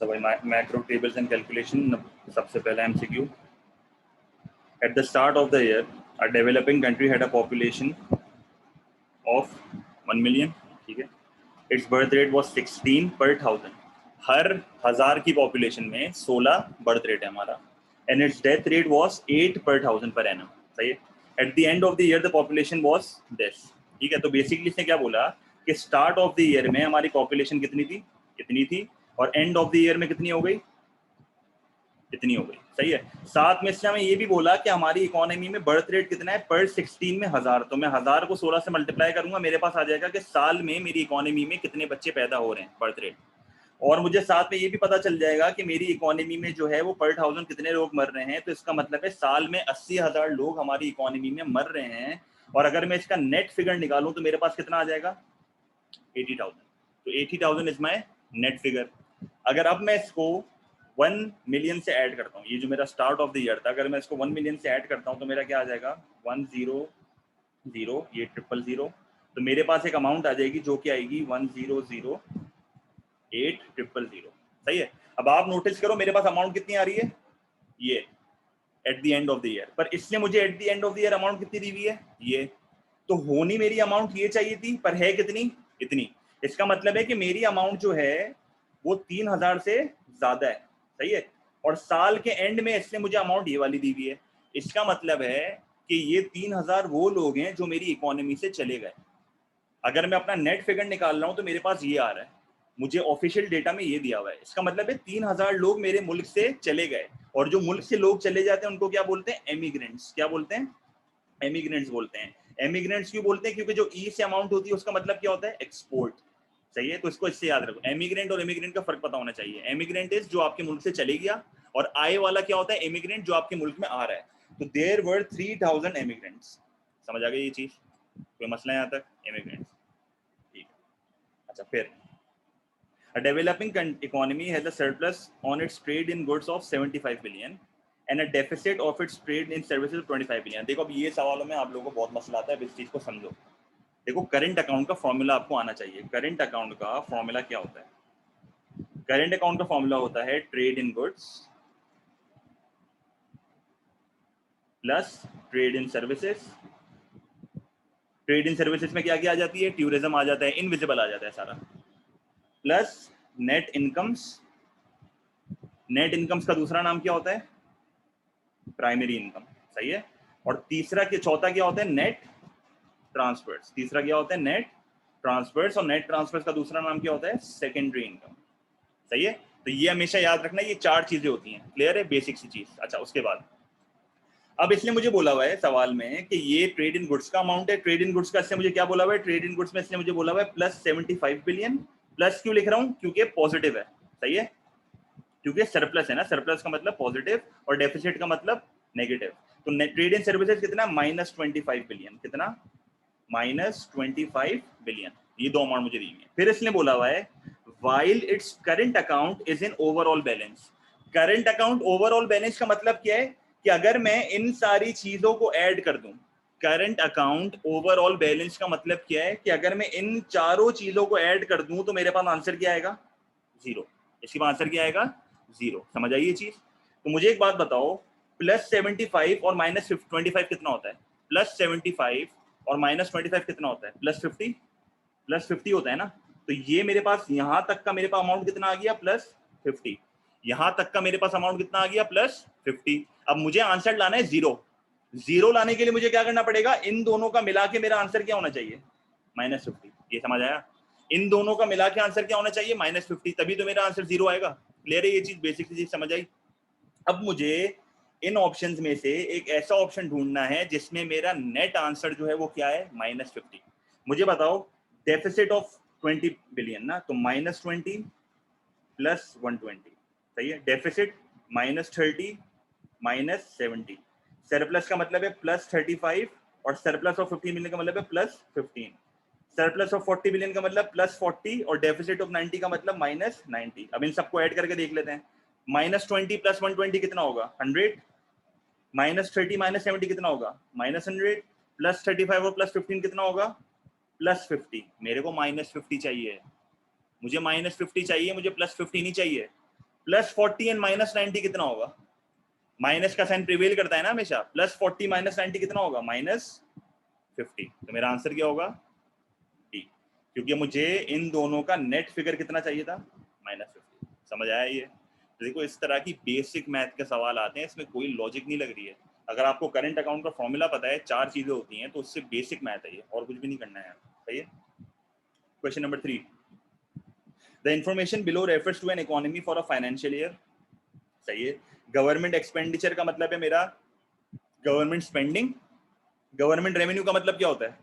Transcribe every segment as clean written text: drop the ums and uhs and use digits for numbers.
So by macro tables and calculation, सबसे पहला MCQ. At the start of the year, a developing country had a population of 1 million. ठीक है. Its birth rate was 16 per 1000. हर 1000 की population में 16 birth rate है हमारा. And its death rate was 8 per 1000 per annum. सही है. At the end of the year, the population was this. ठीक है. तो बेसिकली इसने क्या बोला कि स्टार्ट ऑफ द ईयर में हमारी पॉपुलेशन कितनी थी, इतनी थी, और एंड ऑफ द ईयर में कितनी हो गई, इतनी हो गई. सही है. साथ में इसने हमें ये भी बोला कि हमारी इकोनॉमी में बर्थ रेट कितना है, पर 16 में 1000. तो मैं 1000 को 16 से मल्टीप्लाई करूंगा, मेरे पास आ जाएगा कि साल में मेरी इकोनॉमी में कितने बच्चे पैदा हो रहे हैं, बर्थ रेट. और मुझे साथ में ये भी पता चल जाएगा कि मेरी इकोनॉमी में जो है वो पर 1000 कितने लोग मर रहे हैं. तो इसका मतलब है साल में 80,000 लोग हमारी इकोनॉमी में मर रहे हैं. और अगर मैं इसका नेट फिगर निकालूं तो मेरे पास कितना आ जाएगा, 80,000. तो 80,000 इज माय नेट फिगर. अगर अब मैं इसको 1 मिलियन से ऐड करता हूँ, ये जो मेरा स्टार्ट ऑफ द ईयर था, अगर मैं इसको 1 मिलियन से ऐड करता हूँ तो मेरा क्या आ जाएगा, 100, ये 000. तो मेरे पास एक अमाउंट आ जाएगी जो कि आएगी 100,8,000. सही है. अब आप नोटिस करो मेरे पास अमाउंट कितनी आ रही है, ये at the end of the year. पर इसने मुझे at the end of the year amount कितनी दी हुई है, ये. तो होनी मेरी अमाउंट ये चाहिए थी, पर है कितनी, इतनी. इसका मतलब है कि मेरी अमाउंट जो है वो 3000 से ज्यादा है. सही है. और साल के एंड में इसने मुझे अमाउंट ये वाली दी हुई है. इसका मतलब है कि ये 3000 वो लोग हैं जो मेरी इकोनॉमी से चले गए. अगर मैं अपना नेट फिगर निकाल रहा हूं तो मेरे पास ये आ रहा है, मुझे ऑफिशियल डेटा में ये दिया हुआ है. इसका मतलब है 3000 लोग मेरे मुल्क से चले गए. और जो मुल्क से लोग चले जाते हैं उनको क्या बोलते हैं, एमिग्रेंट्स. क्या बोलते हैं, एमिग्रेंट्स बोलते हैं. एमिग्रेंट्स क्यों बोलते हैं, क्योंकि जो ई से अमाउंट होती है उसका मतलब क्या होता है, एक्सपोर्ट. सही है. तो इसको इससे याद रखो, एमिग्रेंट और इमिग्रेंट का फर्क पता होना चाहिए. एमिग्रेंट इज जो आपके मुल्क से चले गया, और आए वाला क्या होता है, इमिग्रेंट जो आपके मुल्क में आ रहा है. तो देयर वर 3000 एमिग्रेंट्स. समझ आ गई ये चीज, कोई मसला है यहाँ तक, इमिग्रेंट्स. ठीक है. अच्छा, फिर A developing economy has a surplus on its trade in goods of 75 billion and a deficit of its trade in services of 25 billion. देखो अब ये सवालों में आप लोगों को बहुत मसला आता है, इस चीज को समझो. देखो करंट अकाउंट का फॉर्मूला आपको आना चाहिए. करंट अकाउंट का फॉर्मूला क्या होता है, करंट अकाउंट का फॉर्मूला होता है trade in goods plus trade in services. Trade in services में क्या क्या आ जाती है, टूरिज्म आ जाता है, इनविजिबल आ जाता है सारा, plus net incomes. Net incomes का दूसरा नाम क्या होता है, प्राइमरी इनकम. सही है. और तीसरा के चौथा क्या होता है, नेट ट्रांसफर्स. तीसरा क्या होता है, नेट ट्रांसफर्स. और नेट ट्रांसफर्स का दूसरा नाम क्या होता है, सेकेंडरी इनकम. सही है. तो ये हमेशा याद रखना, ये 4 चीजें होती हैं. क्लियर है, बेसिक सी चीज. अच्छा, उसके बाद अब इसने मुझे बोला हुआ है सवाल में कि ये ट्रेड इन गुड्स का अमाउंट है. ट्रेड इन गुड्स का इसने मुझे क्या बोला हुआ है, ट्रेड इन गुड्स में इसने मुझे बोला हुआ है प्लस 75 बिलियन. प्लस क्यों लिख रहा हूं, क्योंकि पॉजिटिव है. सही है. क्योंकि सरप्लस है ना, सरप्लस का मतलब पॉजिटिव और डेफिसिट का मतलब नेगेटिव. तो ट्रेड इन सर्विसेज कितना, -25 बिलियन. कितना, -25 बिलियन. ये दो अमाउंट मुझे दी है. फिर इसने बोला हुआ है while its current account is in overall balance. Current account overall balance का मतलब क्या है कि अगर मैं इन सारी चीजों को ऐड कर दूं, करंट अकाउंट ओवरऑल बैलेंस का मतलब क्या है कि अगर मैं इन चारों चीजों को ऐड कर दूं तो मेरे पास आंसर क्या आएगा, 0. इसके पास आंसर क्या आएगा, 0. समझ आई ये चीज. तो मुझे एक बात बताओ, +75 और -25 कितना होता है, +75 और -25 कितना होता है, +50. +50 होता है ना. तो ये मेरे पास यहां तक का मेरे पास अमाउंट कितना आ गया, +50. यहां तक का मेरे पास अमाउंट कितना आ गया, +50. अब मुझे आंसर लाना है 0. 0 लाने के लिए मुझे क्या करना पड़ेगा, इन दोनों का मिला के मेरा आंसर क्या होना चाहिए, -50. ये समझ आया, इन दोनों का मिला के आंसर क्या होना चाहिए, -50. तभी तो मेरा आंसर 0 आएगा. क्लियर है ये चीज, बेसिक चीज समझ आई. अब मुझे इन ऑप्शंस में से एक ऐसा ऑप्शन ढूंढना है जिसमें मेरा नेट आंसर जो है वो क्या है, -50. मुझे बताओ, डेफिसिट ऑफ 20 बिलियन ना, तो -20 + 120. सही है. डेफिसिट -30 -70. सरप्लस का मतलब है +35 और सरप्लस ऑफ 15 बिलियन का मतलब है +15. सरप्लस ऑफ 40 बिलियन का मतलब +40 और डेफिसिट ऑफ 90 का मतलब -90. अब इन सबको ऐड करके देख लेते हैं. -20 + 120 कितना होगा, 100. -30 -70 कितना होगा, -100. +35 और +15 कितना होगा, +50. मेरे को -50 चाहिए, मुझे -50 चाहिए, मुझे +50 नहीं चाहिए. +40 एंड -90 कितना होगा? माइनस का साइन प्रिवेल करता है ना हमेशा। +40 -90 कितना होगा? -50। तो मेरा आंसर क्या होगा? डी, क्योंकि मुझे इन दोनों का नेट फिगर कितना चाहिए था? -50। समझ आया ये? तो देखो इस तरह की बेसिक मैथ के सवाल आते हैं, इसमें कोई लॉजिक नहीं लग रही है। अगर आपको करंट अकाउंट का फॉर्मूला पता है, 4 चीजें होती हैं, तो उससे बेसिक मैथ है ये, और कुछ भी नहीं करना है। सही है। Question number 3, the information below refers to an economy for a financial year. सही है। गवर्नमेंट एक्सपेंडिचर का मतलब है मेरा गवर्नमेंट स्पेंडिंग। गवर्नमेंट रेवेन्यू का मतलब क्या होता है?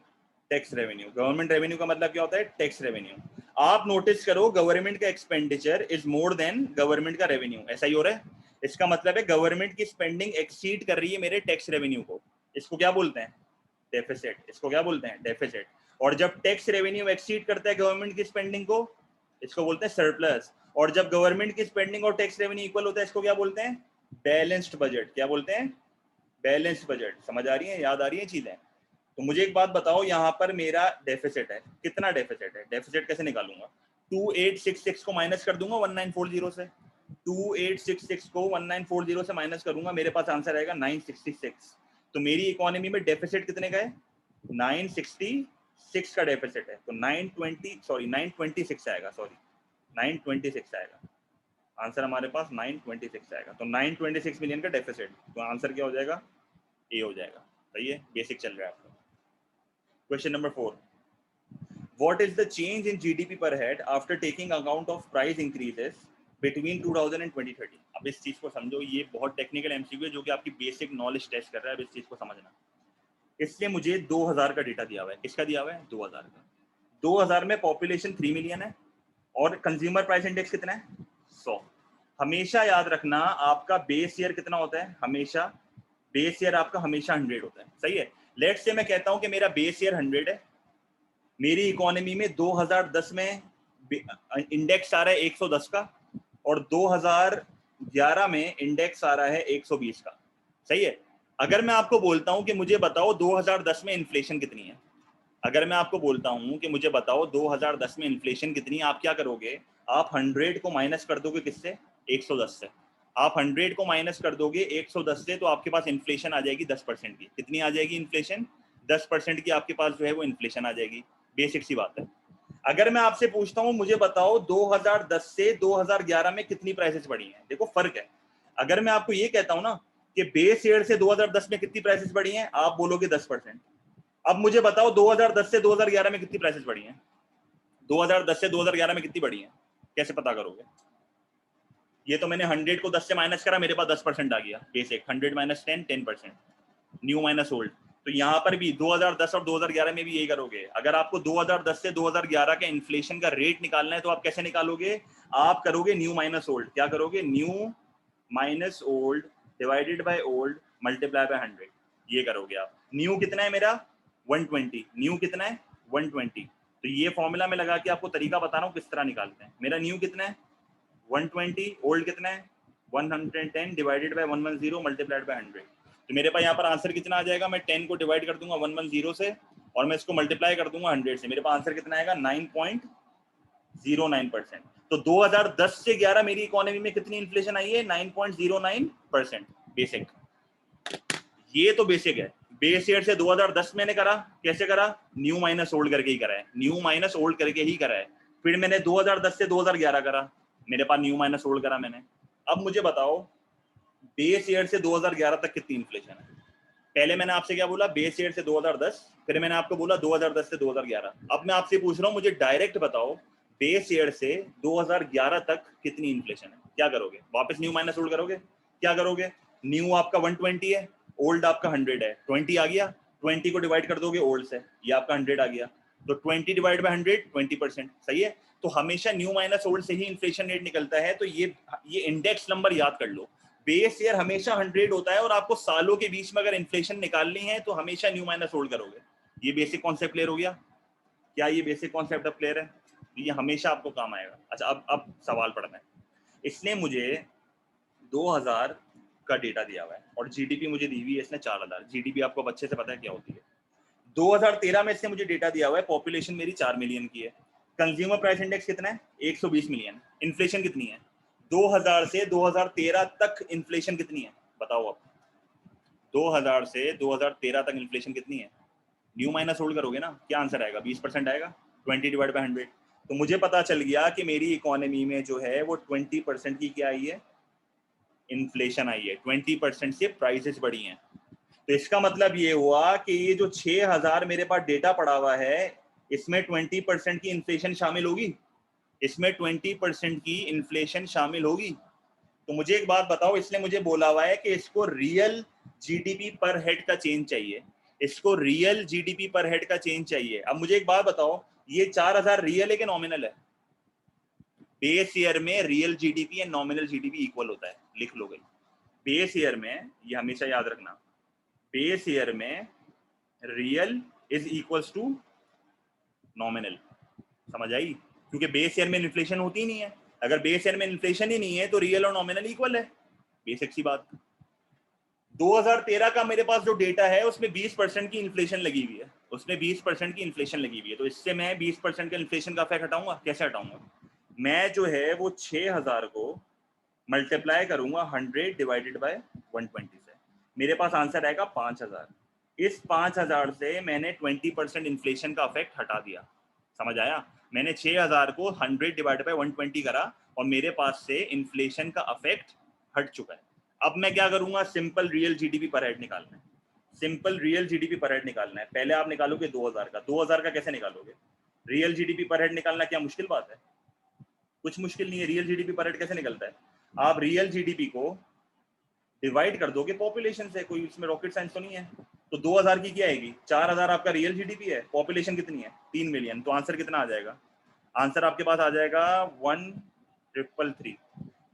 Tax revenue. गवर्नमेंट रेवेन्यू का मतलब क्या होता है? Tax revenue. आप नोटिस करो, गवर्नमेंट का expenditure is more than government का रेवेन्यू। ऐसा ही हो रहा है। इसका मतलब है गवर्नमेंट की स्पेंडिंग एक्सीड कर रही है मेरे टैक्स रेवेन्यू को। इसको क्या बोलते हैं? डेफिसिट। इसको क्या बोलते हैं? डेफिसिट। और जब टैक्स रेवेन्यू एक्सीड करता है गवर्नमेंट की स्पेंडिंग को, इसको बोलते हैं सरप्लस। और जब गवर्नमेंट की स्पेंडिंग और टैक्स रेवेन्यू इक्वल होता है, इसको क्या बोलते हैं? Balanced budget. क्या बोलते हैं? Balanced budget. समझ आ रही है? याद आ रही है चीजें? तो मुझे एक बात बताओ, यहाँ पर मेरा डेफिसिट है। कितना डेफिसिट है? डेफिसिट कैसे निकालूंगा? 2866 को माइनस कर दूंगा 1940 से। 2866 को 1940 से माइनस करूंगा, मेरे पास आंसर आएगा 966। तो मेरी इकोनॉमी में डेफिसिट कितने का है? 966 का डेफिसिट है। तो 926 आएगा। सॉरी 926 आएगा आंसर हमारे पास। 926 आएगा। तो 926 मिलियन का डेफिसिट। तो आंसर क्या हो जाएगा? ए हो जाएगा। सही है। बेसिक चल रहा है आपका। Question number 4. What is the change in GDP per head after taking account of price increases between 2000 and 2030? अब इस चीज को समझो, ये बहुत टेक्निकल एमसीक्यू है जो कि आपकी बेसिक नॉलेज टेस्ट कर रहा है। अब इस चीज को समझना। इसलिए मुझे 2000 का डेटा दिया हुआ है। किसका दिया हुआ है? 2000 का। 2000 में पॉपुलेशन 3 मिलियन है और कंज्यूमर प्राइस इंडेक्स कितना है? 100। हमेशा याद रखना, आपका बेस ईयर कितना होता है? हमेशा बेस ईयर आपका हमेशा 100 होता है। सही है। लेट्स से मैं कहता हूं कि मेरा बेस ईयर 100 है। मेरी इकोनॉमी में 2010 में इंडेक्स आ रहा है 110 का, और 2011 में इंडेक्स आ रहा है 120 का। सही है। अगर मैं आपको बोलता हूं कि मुझे बताओ 2010 में इन्फ्लेशन कितनी है, अगर मैं आपको बोलता हूं कि मुझे बताओ 2010 में इन्फ्लेशन कितनी है, आप क्या करोगे? आप 100 को माइनस कर दोगे किससे? 110 से। आप 100 को माइनस कर दोगे 110 से, तो आपके पास इन्फ्लेशन आ जाएगी 10% की। कितनी आ जाएगी इन्फ्लेशन? 10% की आपके पास जो है वो इन्फ्लेशन आ जाएगी। बेसिक सी बात है। अगर मैं आपसे पूछता हूं मुझे बताओ 2010 से 2011 में कितनी प्राइसेस बढ़ी हैं, देखो फर्क है। अगर मैं आपको ये कहता हूं ना कि बेस ईयर से 2010 में कितनी प्राइसेस बढ़ी हैं, आप बोलोगे 10%। अब मुझे बताओ 2010 से 2011 में कितनी प्राइसेस बढ़ी हैं? 2010 से 2011 में कितनी बढ़ी हैं? कैसे पता करोगे? ये तो मैंने 100 को 10 से माइनस करा, मेरे पास 10% आ गया। Basic 100 minus 10, 10%। New minus old. तो यहाँ पर भी 2010 और 2011 में भी यही करोगे। अगर आपको 2010 से 2011 के इन्फ्लेशन का रेट निकालना है तो आप कैसे निकालोगे? आप करोगे न्यू माइनस ओल्ड। क्या करोगे? New minus old divided by old multiply by 100। ये करोगे आप। न्यू कितना है मेरा? 120। न्यू कितना है? 120। तो ये फॉर्मूला में लगा के आपको तरीका बता रहा हूँ किस तरह निकालते हैं। मेरा न्यू कितना है? 120। ओल्ड कितना है? 110 डिवाइडेड बाय 110 मल्टीप्लाइड बाय 100। तो मेरे पास यहाँ पर आंसर कितना आ जाएगा? मैं 10 को डिवाइड कर दूंगा 110 से, और मैं इसको मल्टीप्लाई कर दूंगा 100 से। मेरे पास आंसर कितना आएगा? 9.09%। तो 2010 से 11 मेरी इकोनॉमी में कितनी इन्फ्लेशन आई है? 9.09%। बेसिक। ये तो बेसिक है। बेस ईयर से 2010 मैंने करा, कैसे करा? न्यू माइनस ओल्ड करके ही करा है। न्यू माइनस ओल्ड करके ही करा है। फिर मैंने 2010 से 2011 करा, मेरे पास न्यू माइनस ओल्ड करा मैंने। अब मुझे बताओ बेस ईयर से 2011 तक कितनी इन्फ्लेशन है? पहले मैंने आपसे क्या बोला? बेस ईयर से 2010, फिर मैंने आपको बोला 2010 से 2011। अब मैं आपसे पूछ रहा हूँ, मुझे डायरेक्ट बताओ बेस ईयर से 2011 तक कितनी इन्फ्लेशन है? क्या करोगे? वापस न्यू माइनस ओल्ड करोगे? क्या करोगे? न्यू आपका 120 है, ओल्ड आपका 100 है, 20 आ गया। 20 को डिवाइड कर दोगे ओल्ड से, ये आपका 100 आ गया। तो 20 डिवाइड बाय 100, 20%। सही है। तो हमेशा न्यू माइनस ओल्ड से ही इन्फ्लेशन रेट निकलता है। तो ये इंडेक्स नंबर याद कर लो। बेस ईयर हमेशा 100 होता है, और आपको सालों के बीच में अगर इन्फ्लेशन निकालनी है तो हमेशा न्यू माइनस ओल्ड करोगे। ये बेसिक कॉन्सेप्ट क्लियर हो गया? क्या ये बेसिक कॉन्सेप्ट अब क्लियर है? ये हमेशा आपको काम आएगा। अच्छा, अब सवाल पढ़ना है। इसने मुझे 2000 का डेटा दिया हुआ है और जीडीपी मुझे दी हुई है इसने 4000। जीडीपी आपको अच्छे से पता है क्या होती है। 2013 में इसने मुझे डेटा दिया हुआ है, पॉपुलेशन मेरी 4 मिलियन की है। कंज्यूमर प्राइस इंडेक्स कितना है? 120 मिलियन। इन्फ्लेशन कितनी है? 2000 से 2013 तक इन्फ्लेशन कितनी है बताओ आप? 2000 से 2013 तक इन्फ्लेशन कितनी है? न्यू माइनस होल्ड करोगे ना, क्या आंसर आएगा? 20% आएगा। 20 डिवाइड बाय 100। तो मुझे पता चल गया कि मेरी इकोनॉमी में जो है वो 20% की क्या आई है? इन्फ्लेशन आई है। 20% से प्राइसेस बढ़ी हैं। तो इसका मतलब ये हुआ कि ये जो 6000 मेरे पास डेटा पड़ा हुआ है, इसमें 20% की इन्फ्लेशन शामिल होगी। इसमें 20% की इन्फ्लेशन शामिल होगी। तो मुझे एक बात बताओ, इसने मुझे बोला हुआ है कि इसको रियल जीडीपी पर हेड का चेंज चाहिए। इसको रियल जीडीपी पर हेड का चेंज चाहिए। अब मुझे एक बात बताओ, ये 4000 रियल है कि नॉमिनल है? बेस ईयर में real GDP and nominal GDP equal होता है, लिख लो गई। बेस ईयर में, ये हमेशा याद रखना, बेस ईयर में real is equals to nominal. समझ आई? क्योंकि बेस ईयर में इन्फ्लेशन होती ही नहीं है। अगर बेस ईयर में इन्फ्लेशन ही नहीं है तो रियल और नॉमिनल इक्वल है। बेसिक सी बात। 2013 का मेरे पास जो डेटा है उसमें 20% की इन्फ्लेशन लगी हुई है। उसमें 20% की इन्फ्लेशन लगी हुई है। तो इससे मैं 20% का इन्फ्लेशन का इफेक्ट हटाऊंगा? कैसे हटाऊंगा? मैं जो है वो 6000 को मल्टीप्लाई करूंगा 100 डिवाइडेड बाय 120 से। मेरे पास आंसर आएगा 5000। इस 5000 से मैंने 20% इन्फ्लेशन का इफेक्ट हटा दिया। समझ आया? मैंने 6000 को 100 डिवाइड बाय 120 करा और मेरे पास से इन्फ्लेशन का इफेक्ट हट चुका है। अब मैं क्या करूंगा? सिंपल रियल जीडीपी पर हेड निकालना है। सिंपल रियल जीडीपी पर हेड निकालना है। पहले आप निकालोगे 2000 का। 2000 का कैसे निकालोगे? रियल जीडीपी पर हेड निकालना क्या मुश्किल बात है? कुछ मुश्किल नहीं है। रियल जीडीपी पर हेड कैसे निकलता है? आप रियल जीडीपी को डिवाइड कर दोगे पॉपुलेशन से। कोई इसमें रॉकेट साइंस तो नहीं है। तो 2000 की क्या आएगी? 4000 आपका रियल जीडीपी है। पॉपुलेशन कितनी है? 3 मिलियन। तो आंसर कितना आ जाएगा? आंसर आपके पास आ जाएगा 1333।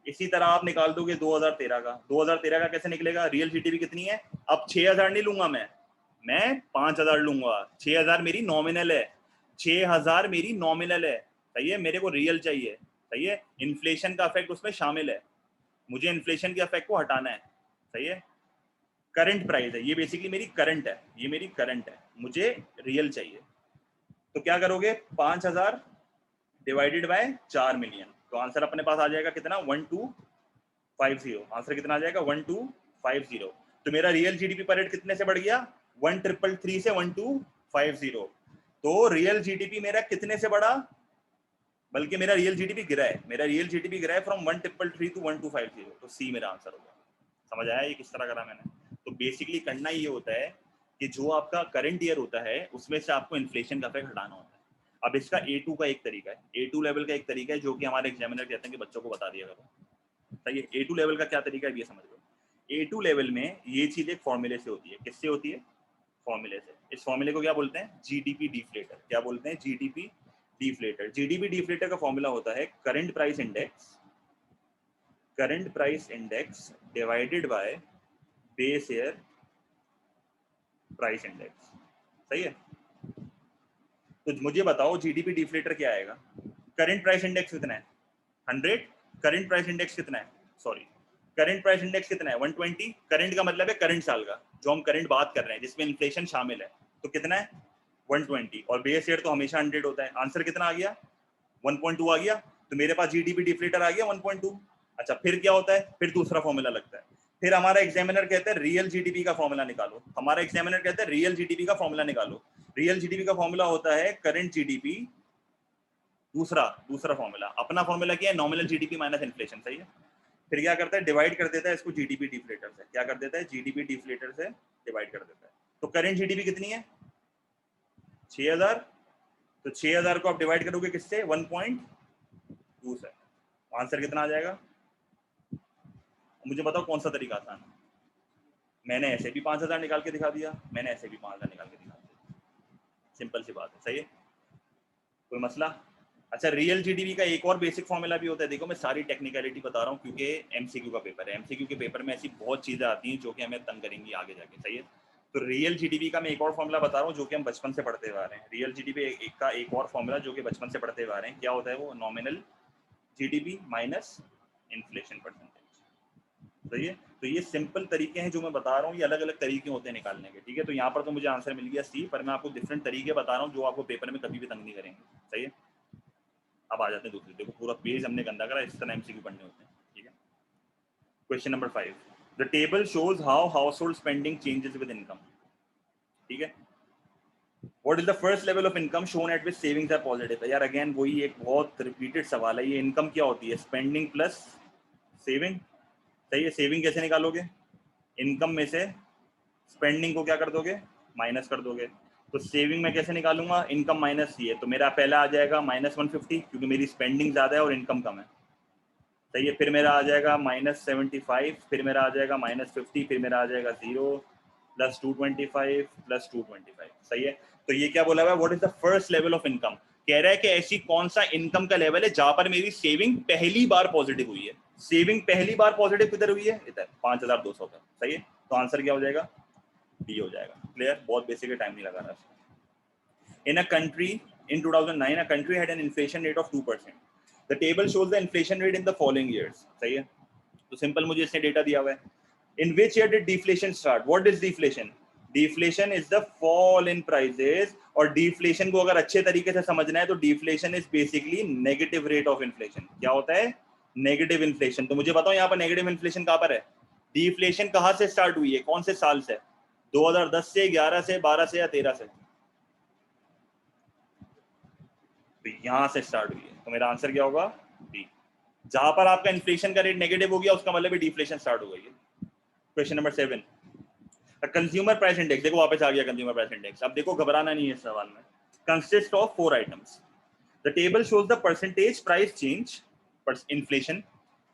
इसी तरह आप निकाल दोगे 2013 का। 2013 का कैसे निकलेगा? रियल जीडीपी कितनी है? अब 6000 नहीं लूंगा मैं 5000 लूंगा। 6000 मेरी नॉमिनल है। 6000 मेरी नॉमिनल है। सही है? मेरे को रियल चाहिए। सही है? इन्फ्लेशन का इफेक्ट उसमें शामिल है। मुझे इन्फ्लेशन के इफेक्ट को हटाना है। सही है? करंट प्राइस है ये, बेसिकली मेरी करंट है। ये मेरी करंट है। मुझे रियल चाहिए। तो क्या करोगे? 5000 डिवाइडेड बाय 4 मिलियन। तो आंसर अपने पास आ जाएगा कितना? 1250। आंसर कितना आ जाएगा? 1250। तो मेरा रियल जीडीपी पर रेट कितने से बढ़ गया? 1333 से 1250। तो रियल जीडीपी मेरा कितने से बढ़ा? बल्कि मेरा रियल जीडीपी गिरा है। मेरा रियल जीडीपी गिरा है फ्रॉम 1333 टू 1250। तो सी मेरा आंसर होगा। समझ आया ये किस तरह करा मैंने? तो बेसिकली करना ये होता है कि जो आपका करंट ईयर होता है उसमें से आपको इन्फ्लेशन का इफेक्ट हटाना होता है। अब इसका A2 का एक तरीका है। A2 लेवल का एक तरीका है जो कि हमारे एग्जामिनर कहते हैं कि बच्चों को बता दिया करो। सही है? A2 लेवल का क्या तरीका है ये समझ लो। A2 लेवल में ये चीज एक फॉर्मूले से होती है। किससे होती है? फॉर्मूले से। इस फॉर्मूले को क्या बोलते हैं? GDP deflator. क्या बोलते हैं? GDP deflator. जीडीपी डिफ्लेटर का फॉर्मूला होता है current price index divided by base year price index. सही है? तो मुझे बताओ जीडीपी डिफ्लेटर क्या आएगा? करंट प्राइस इंडेक्स कितना है? 100। करंट प्राइस इंडेक्स कितना है? सॉरी, करंट प्राइस इंडेक्स कितना है? 120। करंट का मतलब है करंट साल का, जो हम करंट बात कर रहे हैं जिसमें इन्फ्लेशन शामिल है। तो कितना है? 120। और बेस ईयर तो हमेशा 100 होता है। आंसर कितना आ गया? 1.2 आ गया। तो मेरे पास जीडीपी डिफ्लेटर आ गया 1.2। अच्छा, फिर क्या होता है? फिर दूसरा फॉर्मूला लगता है। फिर हमारा एग्जामिनर कहता है रियल जीडीपी का फॉर्मूला निकालो। हमारा एग्जामिनर कहता है रियल जीडीपी का फॉर्मूला निकालो। रियल जीडीपी का फॉर्मूला होता है करंट जीडीपी। दूसरा दूसरा फॉर्मूला, अपना फॉर्मूला क्या है? Nominal GDP minus inflation. सही है? फिर क्या करता है? डिवाइड कर देता है इसको जीडीपी डिफ्लेटर से। क्या कर देता है? जीडीपी डिफ्लेटर से डिवाइड कर देता है। तो करंट जीडीपी कितनी है? 6000। तो 6000 को आप डिवाइड करोगे किससे? 1.2 से। आंसर कितना आ जाएगा? मुझे बताओ कौन सा तरीका आसान है? मैंने ऐसे भी 5000 निकाल के दिखा दिया, मैंने ऐसे भी 5000 निकाल के दिखा दिया। सिंपल सी बात है। सही है? कोई मसला? अच्छा, रियल जीडीपी का एक और बेसिक फॉर्मूला भी होता है। देखो मैं सारी टेक्निकलिटी बता रहा हूँ क्योंकि एमसीक्यू का पेपर है। एमसीक्यू के पेपर में ऐसी बहुत चीजें आती हैं जो कि हमें तंग करेंगी आगे जाके। सही है? तो रियल जीडीपी का मैं एक और फॉर्मूला बता रहा हूँ जो कि हम बचपन से पढ़ते हुए आ रहे हैं। रियल जीडीपी का एक और फॉर्मूला जो कि बचपन से पढ़ते हुए आ रहे हैं। क्या होता है वो? Nominal GDP minus inflation percentage. सही है? तो ये सिंपल तरीके हैं जो मैं बता रहा हूँ। ये अलग अलग तरीके होते हैं निकालने के। ठीक है? तो यहाँ पर तो मुझे आंसर मिल गया सी, पर मैं आपको डिफरेंट तरीके बता रहा हूँ जो आपको पेपर में कभी भी तंग नहीं करेंगे। सही है? अब आ जाते हैं दूसरे। देखो पूरा पेज हमने गंदा करा, इस तरह एमसीक्यू पढ़ने होते हैं। Question number 5, the table shows how household spending changes with income. ठीक है, what is the first level of income shown at which savings are positive. यार अगेन वही एक बहुत रिपीटेड सवाल है, ये इनकम क्या होती है? Spending plus saving. सही है, सेविंग कैसे निकालोगे? इनकम में से स्पेंडिंग को क्या कर दोगे? माइनस कर दोगे। तो सेविंग में कैसे निकालूंगा? इनकम माइनस ये, तो मेरा पहला आ जाएगा -150 क्योंकि मेरी स्पेंडिंग ज्यादा है और इनकम कम है। सही है, फिर मेरा आ जाएगा -75, फिर मेरा आ जाएगा -50, फिर मेरा आ जाएगा 0 प्लस 225 प्लस 225। सही है, तो ये क्या बोला हुआ है? What is the first level of income? कह रहा है कि ऐसी कौन सा इनकम का लेवल है जहां पर मेरी सेविंग पहली बार पॉजिटिव हुई है। सेविंग पहली बार पॉजिटिव किधर हुई है? इधर 5200 का। सही है, तो आंसर क्या हो जाएगा? डी हो जाएगा। क्लियर, बहुत बेसिक है, टाइम नहीं लगा रहा। In a country in 2009, a country had an inflation rate of 2%. The table shows the inflation rate in the following years. सही है, तो सिंपल मुझे इसने डेटा दिया हुआ है। In which year did deflation start? What is deflation? Deflation is the fall in prices, और deflation को अगर अच्छे तरीके से समझना है तो deflation is basically negative rate of inflation. क्या होता है? Negative inflation. तो मुझे बताओ यहाँ पर negative inflation कहाँ पर है? Deflation कहाँ से start हुई है? कौन से साल से? 2010 से, 11 से, 12 से या 13 से? तो यहां से स्टार्ट हुई है, तो मेरा आंसर क्या होगा? डी। जहां पर आपका इन्फ्लेशन का रेट नेगेटिव हो गया उसका मतलब है डिफ्लेशन स्टार्ट हो गई है। Question number 7, consumer price index. देखो वापस आ गया कंज्यूमर प्राइस इंडेक्स। अब देखो घबराना नहीं है इस सवाल में। Consist of 4 items. The table shows the percentage price change inflation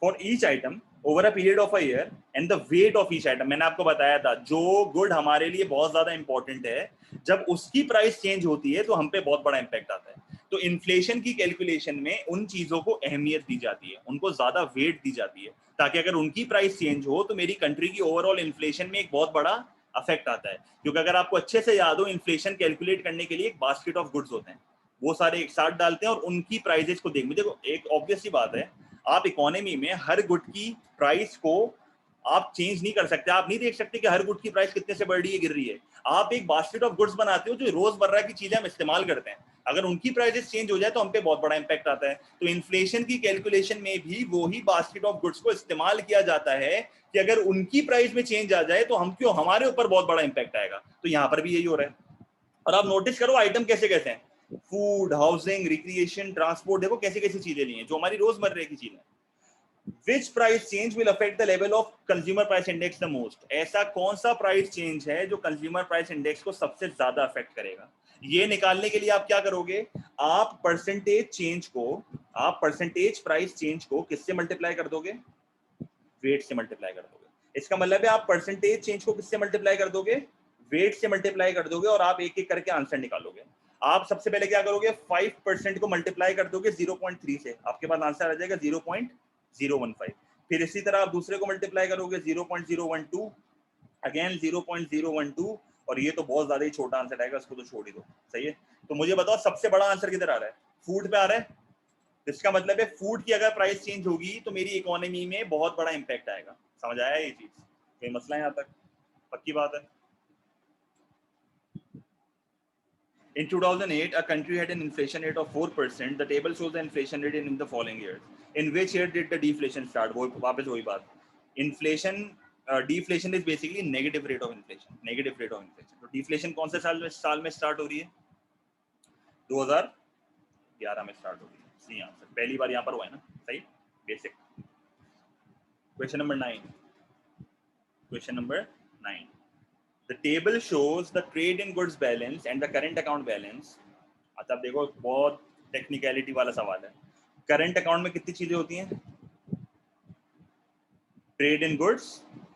for each item over a period of a year and the weight of each item. मैंने आपको बताया था जो गुड हमारे लिए बहुत ज्यादा इंपॉर्टेंट है, जब उसकी प्राइस चेंज होती है तो हम पे बहुत बड़ा इंपैक्ट आता है। तो इन्फ्लेशन की कैलकुलेशन में उन चीजों को अहमियत दी जाती है, उनको ज्यादा वेट दी जाती है, ताकि अगर उनकी प्राइस चेंज हो तो मेरी कंट्री की ओवरऑल इन्फ्लेशन में एक बहुत बड़ा अफेक्ट आता है। क्योंकि अगर आपको अच्छे से याद हो, इन्फ्लेशन कैलकुलेट करने के लिए एक बास्केट ऑफ गुड्स होते हैं, वो सारे एक साथ डालते हैं और उनकी प्राइजेस को देखो एक ऑब्वियस सी बात है, आप इकोनॉमी में हर गुड की प्राइस को आप चेंज नहीं कर सकते। आप नहीं देख सकते कि हर गुड की प्राइस कितने से बढ़ रही है, गिर रही है। आप एक बास्केट ऑफ गुड्स बनाते हो जो रोजमर्रा की चीजें हम इस्तेमाल करते हैं, अगर उनकी प्राइसेस चेंज हो जाए तो हम पे बहुत बड़ा इंपैक्ट आता है। तो इन्फ्लेशन की कैलकुलेशन में भी वही बास्केट ऑफ गुड्स को इस्तेमाल किया जाता है कि अगर उनकी प्राइस में चेंज आ जाए तो हमारे ऊपर बहुत बड़ा इंपैक्ट आएगा। तो यहाँ पर भी यही हो रहा है। और आप नोटिस करो आइटम कैसे कैसे हैं, फूड, हाउसिंग, रिक्रिएशन, ट्रांसपोर्ट, देखो कैसी कैसी चीजें ली हैं जो हमारी रोजमर्रा की चीजें। Which price change will affect the level of consumer price index the most? ऐसा कौन सा प्राइस चेंज है जो कंज्यूमर प्राइस इंडेक्स को सबसे ज्यादा अफेक्ट करेगा? ये निकालने के लिए आप क्या करोगे? आप परसेंटेज प्राइस चेंज को किससे मल्टीप्लाई कर दोगे? वेट से मल्टीप्लाई कर दोगे। इसका मतलब है आप परसेंटेज चेंज को किससे मल्टीप्लाई कर दोगे? वेट से मल्टीप्लाई कर दोगे, और आप एक एक करके आंसर निकालोगे। आप सबसे पहले क्या करोगे? 5% को मल्टीप्लाई कर दोगे 0.3 से, आपके पास आंसर आ जाएगा 0.015। फिर इसी तरह आप दूसरे को मल्टीप्लाई करोगे 0.012, अगेन 0.012, और ये तो बहुत ज्यादा ही छोटा आंसर आएगा, उसको तो छोड़ ही दो। सही है, तो मुझे बताओ सबसे बड़ा आंसर किधर आ रहा है? फूड पे आ रहा है। इसका मतलब है फूड की अगर प्राइस चेंज होगी तो मेरी इकोनॉमी में बहुत बड़ा इंपैक्ट आएगा। समझ आया ये चीज? कोई मसला है यहाँ तक? पक्की बात है। In 2008, a country had an inflation rate of 4%. The table shows the inflation rate in the following years. In which year did the deflation start? वो वापस वही बात। Inflation, deflation is basically negative rate of inflation. Negative rate of inflation. तो deflation कौन से साल में start हो रही है? 2011 में start हो रही है। सही आंसर, पहली बार यहाँ पर हुआ है ना। सही, basic. Question number 9. Question number 9. The table shows the trade in goods balance and the current account balance. अच्छा देखो बहुत टेक्निकलिटी वाला सवाल है। करंट अकाउंट में कितनी चीजें होती हैं? Trade in goods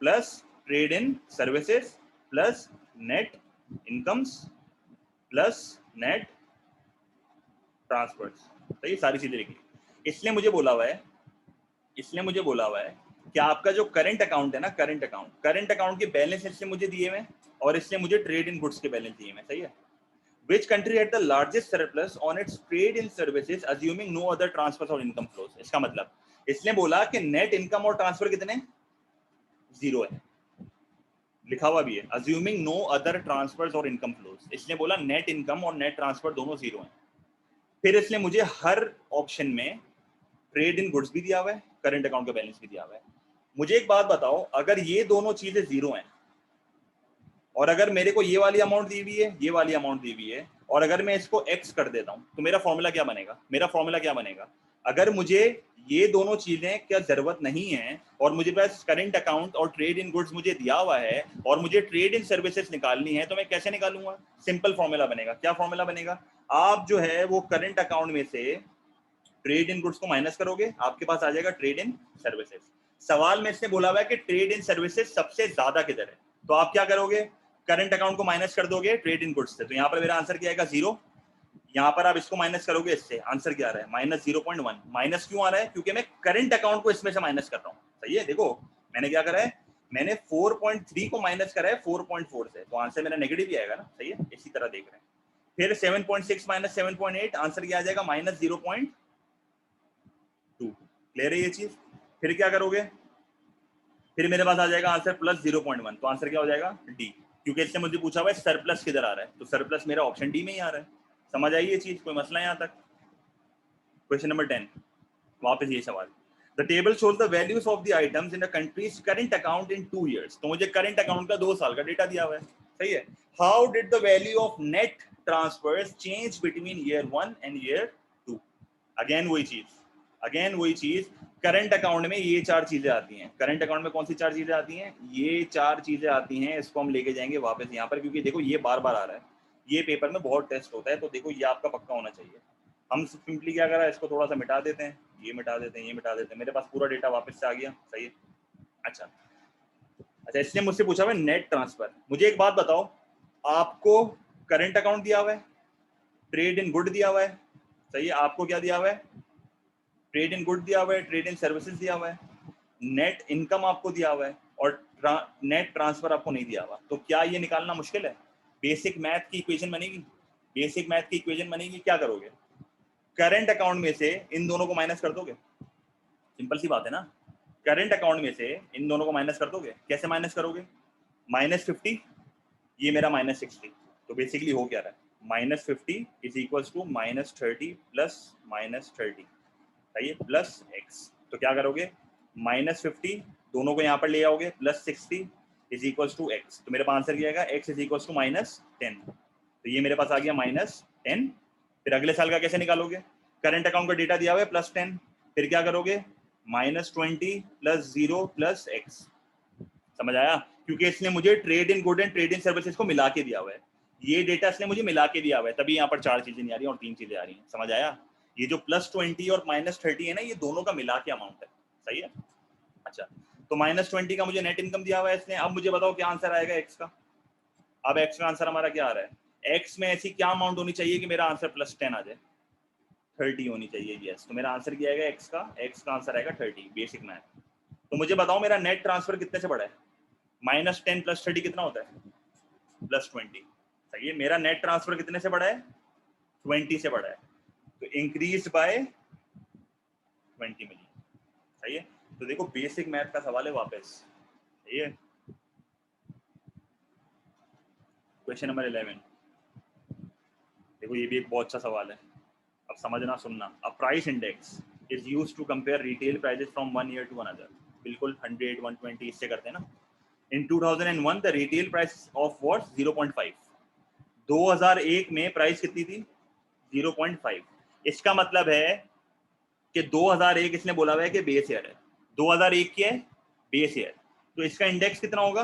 plus trade in services plus net incomes plus net transfers. तो ये सारी चीजें लिखी। इसलिए मुझे बोला हुआ है कि आपका जो करंट अकाउंट है ना, करंट अकाउंट के बैलेंस इससे मुझे दिए हुए और इससे मुझे ट्रेड इन गुड्स के बैलेंस दिए हुए। सही है। Which country had the largest surplus on its trade in services assuming no other transfers or income flows? इसका मतलब इसने बोला कि नेट इनकम और ट्रांसफर कितने? 0 है, लिखा हुआ भी है assuming no other transfers or income flows। इसने बोला नेट इनकम और नेट ट्रांसफर दोनों 0 हैं। फिर इसने मुझे हर ऑप्शन में ट्रेड इन गुड्स भी दिया हुआ है, करंट अकाउंट का बैलेंस भी दिया हुआ है। मुझे एक बात बताओ, अगर ये दोनों चीजें जीरो हैं और अगर मेरे को ये वाली अमाउंट दी हुई है, ये वाली अमाउंट दी हुई है, और अगर मैं इसको एक्स कर देता हूं तो मेरा फॉर्मूला क्या बनेगा? मेरा फॉर्मूला क्या बनेगा? अगर मुझे ये दोनों चीजें क्या जरूरत नहीं है और मुझे बस करंट अकाउंट और ट्रेड इन गुड्स मुझे दिया हुआ है और मुझे ट्रेड इन सर्विसेज निकालनी है, तो मैं कैसे निकालूंगा? सिंपल फॉर्मूला बनेगा। क्या फॉर्मूला बनेगा? आप जो है वो करंट अकाउंट में से ट्रेड इन गुड्स को माइनस करोगे, आपके पास आ जाएगा ट्रेड इन सर्विसेज। सवाल में इसने बोला हुआ है कि ट्रेड इन सर्विसेज सबसे ज्यादा किधर है, तो आप क्या करोगे? करंट अकाउंट को माइनस कर दोगे ट्रेड इन गुड्स से, तो यहाँ पर मेरा आंसर क्या आएगा? 0। यहाँ पर आप इसको माइनस करोगे इससे, आंसर क्या आ रहा है? -0.1। माइनस क्यों आ रहा है? क्योंकि मैं करंट अकाउंट को इसमें से माइनस कर रहा हूँ। सही है, देखो मैंने क्या करा है, मैंने 4.3 को माइनस करा है 4.4 से, तो आंसर मेरा नेगेटिव ही आएगा ना। सही है, इसी तरह देख रहे हैं। फिर 7.6 माइनस 7.8, आंसर क्या आ जाएगा? -0.2। क्लियर है ये चीज? फिर क्या करोगे? फिर मेरे पास आ जाएगा आंसर +0.1, तो आंसर क्या हो जाएगा? डी। क्योंकि इससे मुझे पूछा हुआ है सरप्लस किधर आ रहा है, तो सरप्लस मेरा ऑप्शन डी में ही आ रहा है। समझ आई ये चीज? कोई मसला यहाँ तक? क्वेश्चन नंबर 10, वापस ये सवाल। The table shows the values of the items in the countries current account in 2 years। तो मुझे करंट अकाउंट का 2 साल का डेटा दिया हुआ है। सही है। How did the value of net transfers change between year 1 and year 2? Again वही चीज, करंट अकाउंट में ये 4 चीजें आती हैं। करंट अकाउंट में कौन सी 4 चीजें आती हैं? ये 4 चीजें आती हैं। इसको हम लेके जाएंगे वापस यहाँ पर, क्योंकि देखो ये बार बार आ रहा है, ये पेपर में बहुत टेस्ट होता है, तो देखो ये आपका पक्का होना चाहिए। हम सिंपली क्या करा, इसको थोड़ा सा मिटा देते हैं, ये मिटा देते हैं, ये मिटा देते हैं, मेरे पास पूरा डेटा वापस से आ गया। सही है। अच्छा, इसने मुझसे पूछा हुआ नेट ट्रांसफर। मुझे एक बात बताओ, आपको करंट अकाउंट दिया हुआ है, ट्रेड इन गुड दिया हुआ है। सही है, आपको क्या दिया हुआ है? ट्रेड इन गुड दिया हुआ है, ट्रेड इन सर्विसेज दिया हुआ है, नेट इनकम आपको दिया हुआ है, और नेट ट्रांसफर आपको नहीं दिया हुआ। तो क्या ये निकालना मुश्किल है? बेसिक मैथ की इक्वेशन बनेगी, बेसिक मैथ की इक्वेशन बनेगी। क्या करोगे? करंट अकाउंट में से इन दोनों को माइनस कर दोगे। सिंपल सी बात है ना। करंट अकाउंट में से इन दोनों को माइनस कर दोगे। कैसे माइनस करोगे? -50, ये मेरा -60, तो बेसिकली हो क्या रहा है? -50 इज इक्वल्स टू -30 प्लस -30, सही है, प्लस x। तो क्या करोगे? -50 दोनों को यहाँ पर ले आओगे, +60 इज इक्वल्स टू x। तो मेरे पास आंसर क्या आएगा? x is equals to -10। तो ये मेरे पास आ गया -10। फिर अगले साल का कैसे निकालोगे? करंट अकाउंट का डेटा दिया हुआ है +10, फिर क्या करोगे? -20 + 0 + x। समझ आया? क्योंकि इसने मुझे trade in good and trade in services को मिला के दिया हुआ है। ये डेटा इसने मुझे मिला के दिया हुआ है, तभी यहाँ पर 4 चीजें नहीं आ रही और 3 चीजें आ रही हैं। समझ आया? ये जो +20 और -30 है ना, ये दोनों का मिला के अमाउंट है। सही है। अच्छा, तो -20 का मुझे नेट इनकम दिया हुआ है इसने। अब मुझे बताओ क्या आंसर आएगा एक्स का? अब एक्स का आंसर हमारा क्या आ रहा है? एक्स में ऐसी क्या अमाउंट होनी चाहिए कि मेरा आंसर +10 आ जाए? 30 होनी चाहिए। यस, तो मेरा आंसर क्या आएगा एक्स का आंसर आएगा 30। Basic math. तो मुझे बताओ मेरा नेट ट्रांसफर कितने से बड़ा है? -10 + 30 कितना होता है? +20। सही है, मेरा नेट ट्रांसफर कितने से बड़ा है? 20 से बड़ा है, तो इंक्रीज बाय 20 मिली। सही है। तो देखो बेसिक मैथ का सवाल है वापस। सही है। क्वेश्चन नंबर 11, देखो ये भी एक बहुत अच्छा सवाल है, अब समझना सुनना। A price index is used to compare retail prices from one year to another. बिल्कुल 100, 120 इससे करते हैं ना। In 2001 the retail price of wheat 0.5। 2001 में प्राइस कितनी थी? 0.5। इसका मतलब है कि 2001 इसने बोला हुआ है कि बेस ईयर है। 2001 क्या है? Base year. तो इसका इंडेक्स कितना होगा?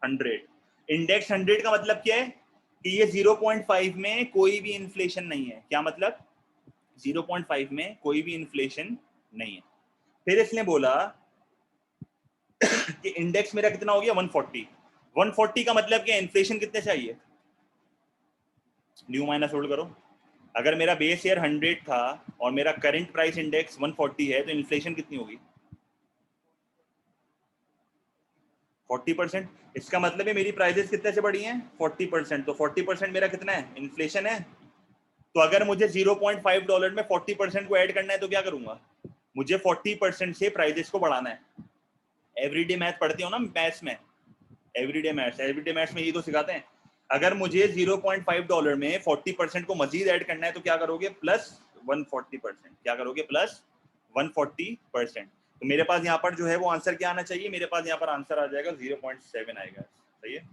100। इंडेक्स 100 का मतलब क्या है? कि ये 0.5 में कोई भी इन्फ्लेशन नहीं है। क्या मतलब? 0.5 में कोई भी इन्फ्लेशन नहीं है। फिर इसने बोला कि इंडेक्स मेरा कितना हो गया? 140। 140 का मतलब क्या? इन्फ्लेशन कितने से आई है? न्यू माइनस ओल्ड करो। अगर मेरा बेस ईयर 100 था और मेरा करंट प्राइस इंडेक्स 140 है, तो इन्फ्लेशन कितनी होगी? 40%। इसका मतलब है मेरी प्राइसेस कितने से बढ़ी हैं? 40%। तो 40% मेरा कितना है? इन्फ्लेशन है। तो अगर मुझे $0.5 में 40% को ऐड करना है, तो क्या करूंगा? मुझे 40% से प्राइसेस को बढ़ाना है। एवरीडे मैथ पढ़ते हो ना मैथ्स में? एवरीडे मैथ्स में ये तो सिखाते हैं। अगर मुझे $0.5 में 40% को मजीद ऐड करना है, तो क्या करोगे? +140%। क्या करोगे? +140%। तो मेरे पास यहाँ पर जो है वो आंसर क्या आना चाहिए, मेरे पास यहाँ पर आंसर आ जाएगा 0.7 आएगा, सही है।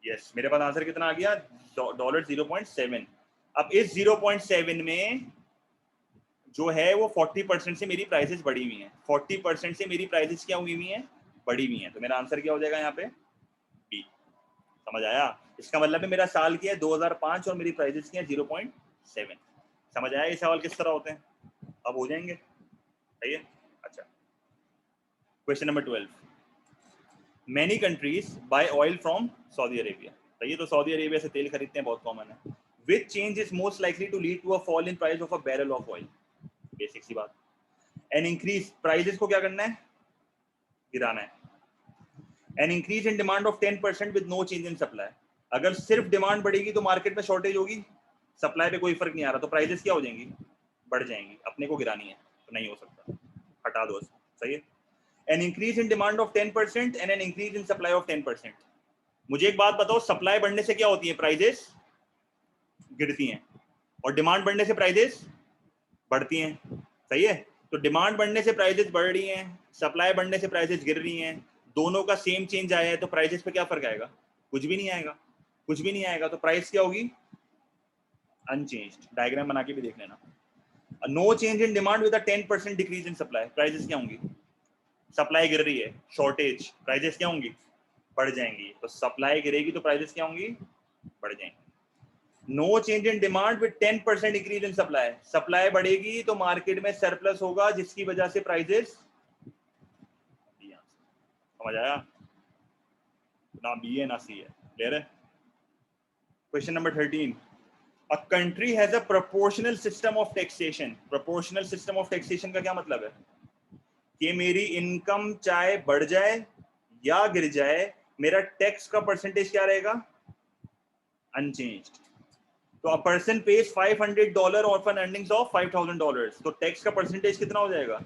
यस, मेरे पास आंसर कितना आ गया, $0.7। अब इस 0.7 में जो है वो 40% से मेरी प्राइसेस बढ़ी हुई हैं, 40% से मेरी प्राइसेस क्या हुई हुई हैं, बढ़ी हुई हैं। तो मेरा आंसर क्या हो जाएगा यहाँ पे, बी। समझ आया? इसका मतलब है मेरा साल क्या है 2005 और मेरी प्राइसेस क्या है 0.7। समझ आया ये सवाल किस तरह होते हैं? अब हो जाएंगे, सही है। अच्छा, question number 12, many countries buy oil from Saudi Arabia. सही है, तो सऊदी अरेबिया से तेल खरीदते हैं, बहुत कॉमन है। Which change is most likely to lead to a fall in price of a barrel of oil. Basic सी बात। एन इंक्रीज, प्राइजेस को क्या करना है, गिराना है। An increase in demand of 10% with no change in supply. अगर सिर्फ डिमांड बढ़ेगी तो मार्केट में शॉर्टेज होगी, सप्लाई पे कोई फर्क नहीं आ रहा, तो प्राइजेस क्या हो जाएंगी, बढ़ जाएंगी। अपने को गिरानी है तो नहीं हो सकता, हटा दो, सही है। An increase in demand of 10% and N increase in supply of 10%। मुझे एक बात बताओ, सप्लाई बढ़ने से क्या होती है, प्राइजेस गिरती हैं, और डिमांड बढ़ने से प्राइजेस बढ़ती हैं, सही है। तो डिमांड बढ़ने से प्राइजेस बढ़ रही हैं, सप्लाई बढ़ने से प्राइजेस गिर रही हैं, दोनों का सेम चेंज आया है, तो प्राइजेस पे क्या फर्क आएगा, कुछ भी नहीं आएगा, कुछ भी नहीं आएगा। तो प्राइस क्या होगी, अनचेंज्ड। डायग्राम बना के भी देख लेना। No change in demand with a 10% decrease in supply, prices क्या होंगी, सप्लाई गिर रही है, शॉर्टेज, प्राइजेस क्या होंगी, बढ़ जाएंगी। तो सप्लाई गिरेगी तो प्राइजेस क्या होंगी, बढ़ जाएंगी। No change in demand with 10% increase in supply, supply बढ़ेगी तो मार्केट में सरप्लस होगा, जिसकी वजह से प्राइजेस, समझ आया? ना बी है ना सी है, क्लियर है। Question number 13, a country has a proportional system of taxation. Proportional system of taxation का क्या मतलब है, कि मेरी इनकम चाहे बढ़ जाए या गिर जाए, मेरा टैक्स का परसेंटेज क्या रहेगा, अनचेंज्ड। तो a person pays $500 of an earnings of $5000, तो टैक्स का परसेंटेज कितना हो जाएगा,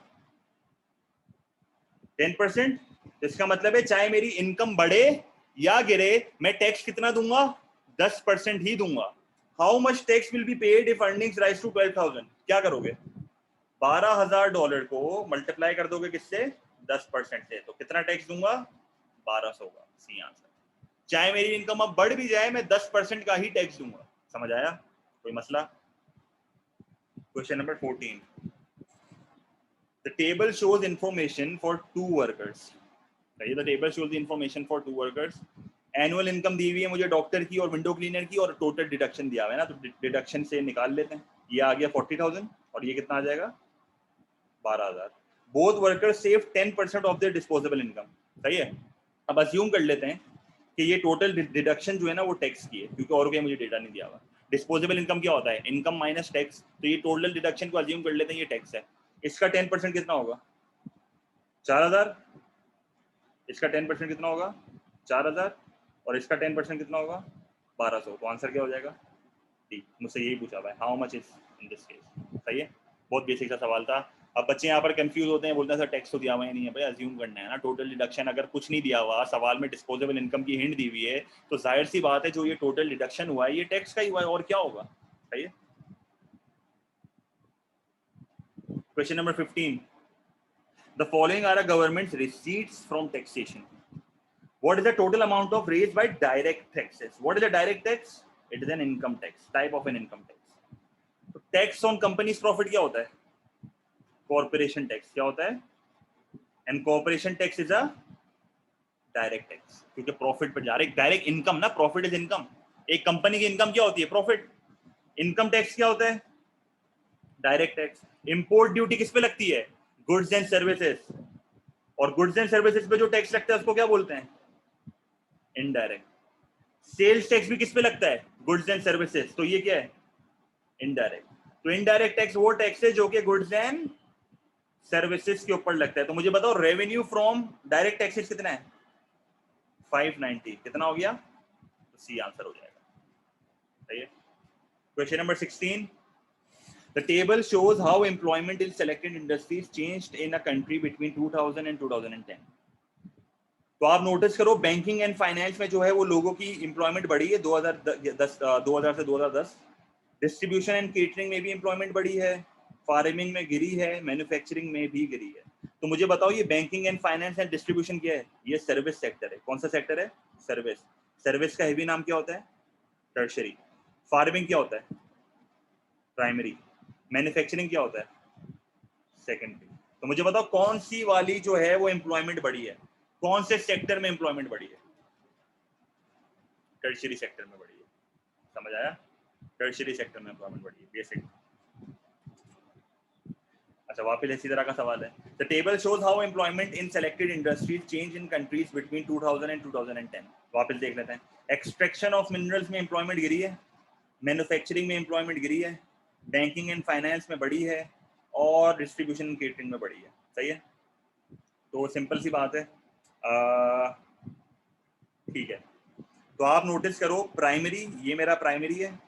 10%। तो इसका मतलब है चाहे मेरी इनकम बढ़े या गिरे, मैं टैक्स कितना दूंगा, 10% ही दूंगा। How much tax will be paid if earnings rise to 12,000। क्या करोगे, $12,000 को मल्टीप्लाई कर दोगे किससे, 10% से, तो कितना टैक्स दूंगा, 1200 का। C answer. चाहे मेरी इनकम अब बढ़ भी जाए, मैं 10% का ही टैक्स दूंगा। समझ आया, कोई मसला? Question number 14, the table shows information for 2 workers। सही, the table shows the information for 2 workers। Annual income दी हुई है मुझे डॉक्टर की और विंडो क्लीनर की, और टोटल डिडक्शन दिया हुआ है ना, तो डिडक्शन से निकाल लेते हैं। ये आ गया 40,000 और ये कितना आ जाएगा, 12,000। Both workers save 10% of their disposable income. सही है। अब अज्यूम कर लेते हैं कि ये टोटल डिडक्शन जो है ना वो टैक्स की है, क्योंकि और कोई मुझे डेटा नहीं दिया हुआ। डिस्पोजेबल इनकम क्या होता है, इनकम माइनस टैक्स। तो ये टोटल डिडक्शन को अज्यूम कर लेते हैं ये टैक्स है। इसका 10% कितना होगा, 4,000। इसका 10% कितना होगा, 4,000। और इसका 10% कितना होगा, 1,200। तो आंसर क्या हो जाएगा, डी। मुझसे यही पूछा हुआ है, how much is in this case. सही है, बहुत बेसिक सा सवाल था। अब बच्चे यहाँ पर कंफ्यूज होते हैं, बोलते हैं सर टैक्स तो दिया हुआ ही नहीं है। भाई अज्यूम करना है ना, टोटल डिडक्शन अगर कुछ नहीं दिया हुआ, सवाल में डिस्पोजेबल इनकम की हिंट दी हुई है, तो जाहिर सी बात है जो ये टोटल डिडक्शन हुआ है ये टैक्स का ही हुआ है, और क्या होगा। सही है। Question number 15, the following are government receipts from taxation. What is the total amount of raised by direct taxes? What is a direct tax? It is an income tax, type of an income tax. तो tax on company's profit क्या होता है, corporation tax क्या होता है, and corporation tax is a direct tax, क्योंकि profit पर जा रहा है, direct income ना, profit is income। एक कंपनी की इनकम क्या होती है, प्रॉफिट। इनकम टैक्स क्या होता है, डायरेक्ट टैक्स। इंपोर्ट ड्यूटी किस पे लगती है, गुड्स एंड सर्विसेज, और गुड्स एंड सर्विसेज पे जो टैक्स लगता है उसको क्या बोलते हैं, इनडायरेक्ट। सेल्स टैक्स भी किस पे लगता है, गुड्स एंड सर्विसेज, तो ये क्या है, इनडायरेक्ट। तो इनडायरेक्ट टैक्स वो टैक्स है जो कि गुड्स एंड सर्विसेज के ऊपर लगता है। तो मुझे बताओ रेवेन्यू फ्रॉम डायरेक्ट टैक्सेस कितना है, 590। कितना हो गया, तो सी आंसर हो जाएगा। सही है। Question number 16, the table shows how employment in selected industries changed in a country between 2000 and 2010। तो आप नोटिस करो बैंकिंग एंड फाइनेंस में जो है वो लोगों की एम्प्लॉयमेंट बढ़ी है 2000 से 2010। डिस्ट्रीब्यूशन एंड केटरिंग में भी एम्प्लॉयमेंट बढ़ी है, फार्मिंग में गिरी है, मैन्युफैक्चरिंग में भी गिरी है। तो मुझे बताओ ये banking and finance and distribution क्या है? ये सर्विस सेक्टर है। कौन सा सेक्टर है? सर्विस। सर्विस का हेवी नाम क्या होता है? टर्शरी। फार्मिंग क्या होता है? प्राइमरी। मैन्युफैक्चरिंग क्या होता है? सेकेंडरी। तो मुझे बताओ कौन सी वाली जो है वो एम्प्लॉयमेंट बढ़ी है? कौन से सेक्टर में एम्प्लॉयमेंट बढ़ी है? टर्शरी सेक्टर में बढ़ी है। समझ आया? टर्शरी सेक्टर में एम्प्लॉयमेंट बढ़ी है। बेसिक। अच्छा, वापस इसी तरह का सवाल है। The table shows how employment in selected industries change in countries between 2000 and 2010। वापस देख लेते हैं। एक्सट्रैक्शन ऑफ मिनरल्स में एम्प्लॉयमेंट गिरी है, मैन्युफैक्चरिंग में एम्प्लॉयमेंट गिरी है, बैंकिंग एंड फाइनेंस में बढ़ी है, और डिस्ट्रीब्यूशन एंड केटरिंग में बढ़ी है। सही है? तो सिंपल सी बात है। ठीक है, तो आप नोटिस करो, प्राइमरी, ये मेरा प्राइमरी है,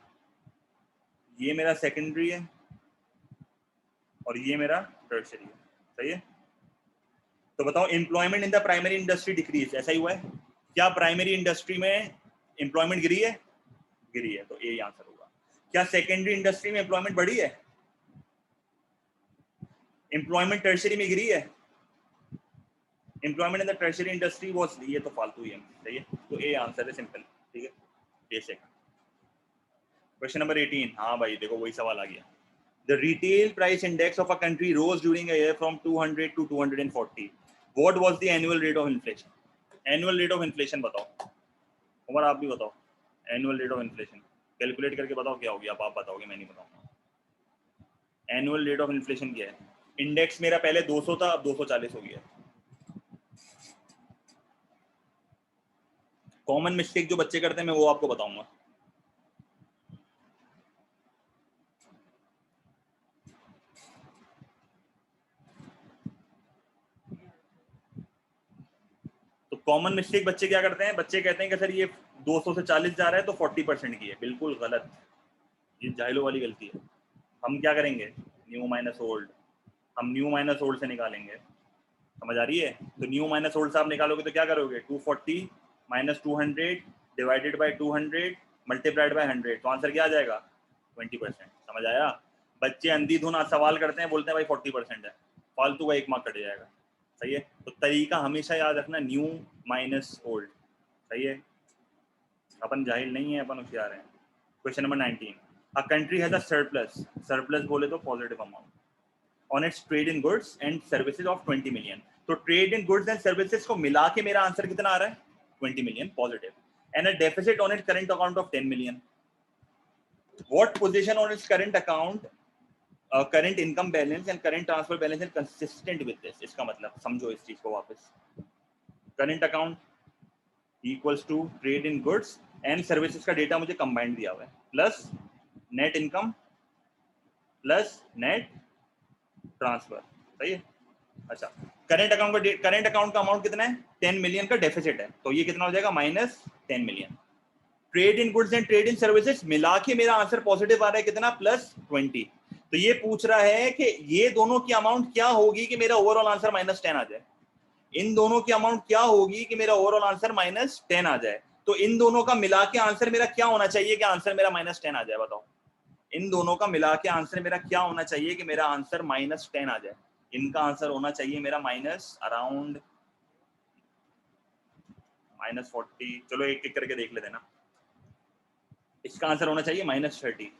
ये मेरा सेकेंडरी है, और ये मेरा टर्शरी है। सही है? तो बताओ employment in the primary industry decrease, ऐसा ही हुआ है क्या? प्राइमरी इंडस्ट्री में एम्प्लॉयमेंट गिरी है? गिरी है, तो ये आंसर होगा। क्या सेकेंडरी इंडस्ट्री में एम्प्लॉयमेंट बढ़ी है? एम्प्लॉयमेंट टर्शरी में गिरी है? Employment in the tertiary industry was, ये तो फालतू ही है। सही है? तो ए आंसर है, सिंपल। ठीक है, बेसिक। Question number 18। हाँ भाई देखो, वही सवाल आ गया। The retail price index of a country rose during a year from 200 to 240। What was the annual rate of inflation? Annual rate of inflation बताओ। उमर आप भी बताओ। Annual rate of inflation calculate करके बताओ क्या होगी। आप बताओगे, मैं नहीं बताऊंगा। एनुअल रेट ऑफ इन्फ्लेशन क्या है? इंडेक्स मेरा पहले 200 था, अब 240 हो गया। कॉमन मिस्टेक जो बच्चे करते हैं मैं वो आपको बताऊंगा। तो कॉमन मिस्टेक बच्चे क्या करते हैं? बच्चे कहते हैं कि सर ये 200 से 40 जा रहा है तो 40% की है। बिल्कुल गलत, ये जाहिलों वाली गलती है। हम क्या करेंगे? New minus old. हम न्यू माइनस ओल्ड से निकालेंगे। समझ आ रही है? तो न्यू माइनस ओल्ड से आप निकालोगे तो क्या करोगे? 240 minus 200 divided by 200 multiplied by 100। तो आंसर क्या आ जाएगा? 20%। समझ आया? बच्चे अंधी धुन सवाल करते हैं, बोलते हैं भाई 40% है, फालतू का 1 मार्क कट जाएगा। सही है? तो तरीका हमेशा याद रखना, न्यू माइनस ओल्ड। सही है? अपन जाहिल नहीं है, अपन होशियार हैं। Question number 19। A country has a surplus, surplus बोले तो positive amount, on its trade in goods and services of 20 million. तो trade in goods and services को मिला के मेरा आंसर कितना आ रहा है? 20 million positive. And a deficit on its current account of 10 million. What position on its current account, current income balance and current transfer balance is consistent with this. इसका मतलब समझो इस चीज को वापस। Current account equals to trade in goods and services का data मुझे combined दिया हुआ है, plus net income plus net transfer. सही है? अच्छा, करंट अकाउंट का अमाउंट कितना है? 10 मिलियन का डेफिसिट है, तो ये कितना हो जाएगा? Minus 10 million. Trade in goods and trade in services मिला के मेरा आंसर पॉजिटिव आ रहा है कितना? प्लस 20। तो ये पूछ रहा है कि ये दोनों की अमाउंट क्या होगी कि मेरा ओवरऑल आंसर माइनस 10 आ जाए। इन दोनों की अमाउंट क्या होगी कि मेरा ओवरऑल आंसर माइनस 10 आ जाए। तो इन दोनों का मिला के आंसर मेरा क्या होना चाहिए कि आंसर मेरा माइनस 10 आ जाए? बताओ, इन दोनों का मिला के आंसर मेरा क्या होना चाहिए कि मेरा आंसर माइनस 10 आ जाए? इनका आंसर होना चाहिए मेरा माइनस अराउंड माइनस 40। चलो एक एक करके देख लेते ना। इसका आंसर होना चाहिए माइनस 30,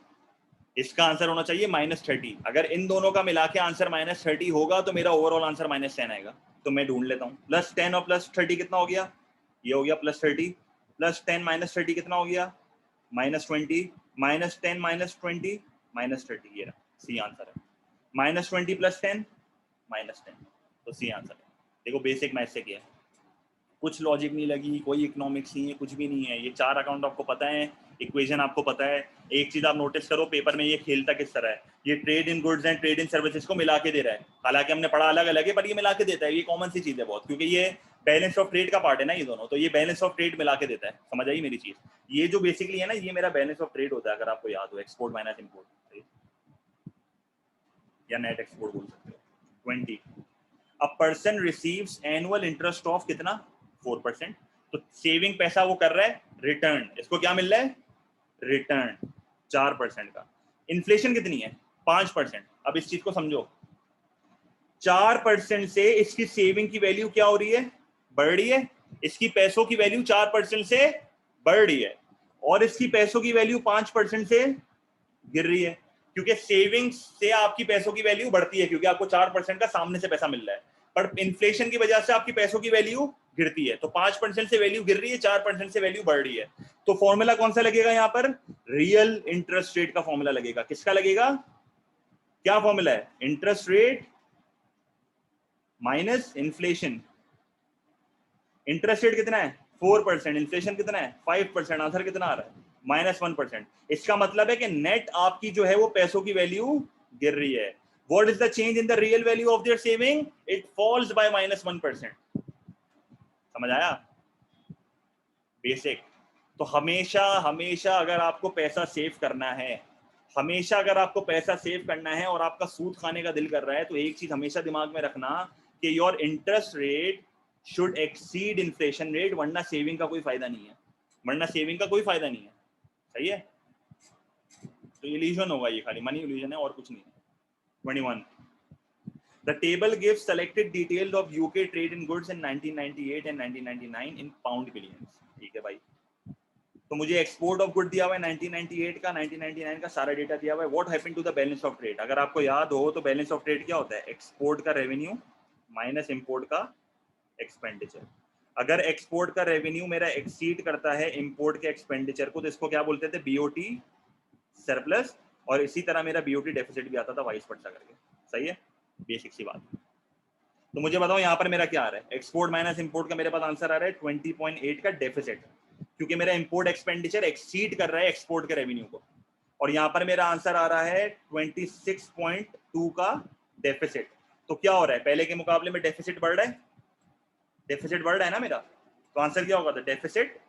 इसका आंसर होना चाहिए माइनस 30। अगर इन दोनों का मिला के आंसर माइनस 30 होगा तो मेरा ओवरऑल आंसर माइनस 10 आएगा। तो मैं ढूंढ लेता हूँ। प्लस 10 और प्लस 30 कितना हो गया? ये हो गया प्लस 30, प्लस 10 माइनस 30 कितना हो गया? Minus 20, minus 10 minus 20 minus 30। ये रहा, सी आंसर है। माइनस 20 प्लस 10 माइनस 10, तो सी आंसर है। देखो बेसिक मैथ से किया है, कुछ लॉजिक नहीं लगी, कोई इकोनॉमिक्स नहीं है, कुछ भी नहीं है। ये 4 अकाउंट आपको पता है, इक्वेशन आपको पता है। एक चीज आप नोटिस करो, पेपर में ये खेलता किस तरह है। ये trade in goods and trade in services को मिला के दे रहा है। हालांकि हमने पढ़ा अलग अलग है, पर ये मिला के देता है। ये कॉमन सी चीज है बहुत, क्योंकि ये बैलेंस ऑफ ट्रेड का पार्ट है ना ये दोनों। तो ये बैलेंस ऑफ ट्रेड मिला के देता है। समझ आई मेरी चीज? ये जो बेसिकली है ना, ये मेरा बैलेंस ऑफ ट्रेड होता है, अगर आपको याद हो, एक्सपोर्ट माइनस इम्पोर्ट, या नेट एक्सपोर्ट बोल सकते हो। 20। A person receives annual interest of कितना? 4%। तो सेविंग पैसा वो कर रहा है, रिटर्न, इसको क्या मिल रहा है? रिटर्न 4% का। इन्फ्लेशन कितनी है? 5%। अब इस चीज को समझो, 4% से इसकी सेविंग की वैल्यू क्या हो रही है, बढ़ रही है। इसकी पैसों की वैल्यू 4% से बढ़ रही है और इसकी पैसों की वैल्यू 5% से गिर रही है, क्योंकि सेविंग्स से आपकी पैसों की वैल्यू बढ़ती है, क्योंकि आपको 4% का सामने से पैसा मिल रहा है, पर इन्फ्लेशन की वजह से आपकी पैसों की वैल्यू गिरती है। तो 5% से वैल्यू गिर रही है, 4% से वैल्यू बढ़ रही है। तो फॉर्मूला कौन सा लगेगा यहाँ पर, रियल इंटरेस्ट रेट का फॉर्मूला लगेगा। किसका लगेगा, क्या फॉर्मूला है, interest rate minus inflation. Interest rate कितना है 4%, इन्फ्लेशन कितना है 5%, आंसर कितना आ रहा है -1%। इसका मतलब है कि नेट आपकी जो है वो पैसों की वैल्यू गिर रही है। What is the change in the real value of their saving, it falls by -1%। समझ आया, बेसिक। तो हमेशा हमेशा अगर आपको पैसा सेव करना है, हमेशा अगर आपको पैसा सेव करना है और आपका सूद खाने का दिल कर रहा है, तो एक चीज हमेशा दिमाग में रखना कि your interest rate should exceed inflation rate, वरना सेविंग का कोई फायदा नहीं है, वरना सेविंग का कोई फायदा नहीं है। सही है, तो इल्यूजन होगा, ये खाली मनी इल्यूजन है और कुछ नहीं है। 21, the table gives selected details of UK trade in goods in 1998 and 1999 in pound billions। ठीक है भाई, तो मुझे एक्सपोर्ट ऑफ गुड दिया हुआ है 1998 का, 1999 का सारा डेटा दिया हुआ है। What happened to the balance of trade, अगर आपको याद हो तो बैलेंस ऑफ ट्रेड क्या होता है, एक्सपोर्ट का रेवेन्यू माइनस इंपोर्ट का एक्सपेंडिचर। अगर एक्सपोर्ट का रेवेन्यू मेरा एक्सीड करता है इंपोर्ट के एक्सपेंडिचर को, तो इसको क्या बोलते थे, बीओटी सरप्लस, और इसी तरह मेरा बीओटी डेफिसिट भी आता था वाइस वर्सा करके। सही है, बेसिक सी बात। तो मुझे बताओ यहाँ पर मेरा क्या आ रहा है, एक्सपोर्ट माइनस इंपोर्ट का मेरे पास आंसर आ रहा है 20.8 का डेफिसिट, क्योंकि मेरा इंपोर्ट एक्सपेंडिचर एक्सीड कर रहा है एक्सपोर्ट के रेवेन्यू को। और यहाँ पर मेरा आंसर आ रहा है 26.2 का डेफिसिट। तो क्या हो रहा है, पहले के मुकाबले में डेफिसिट बढ़ रहा है, डेफिसिट बढ़ रहा है ना मेरा, तो आंसर क्या होगा, the deficit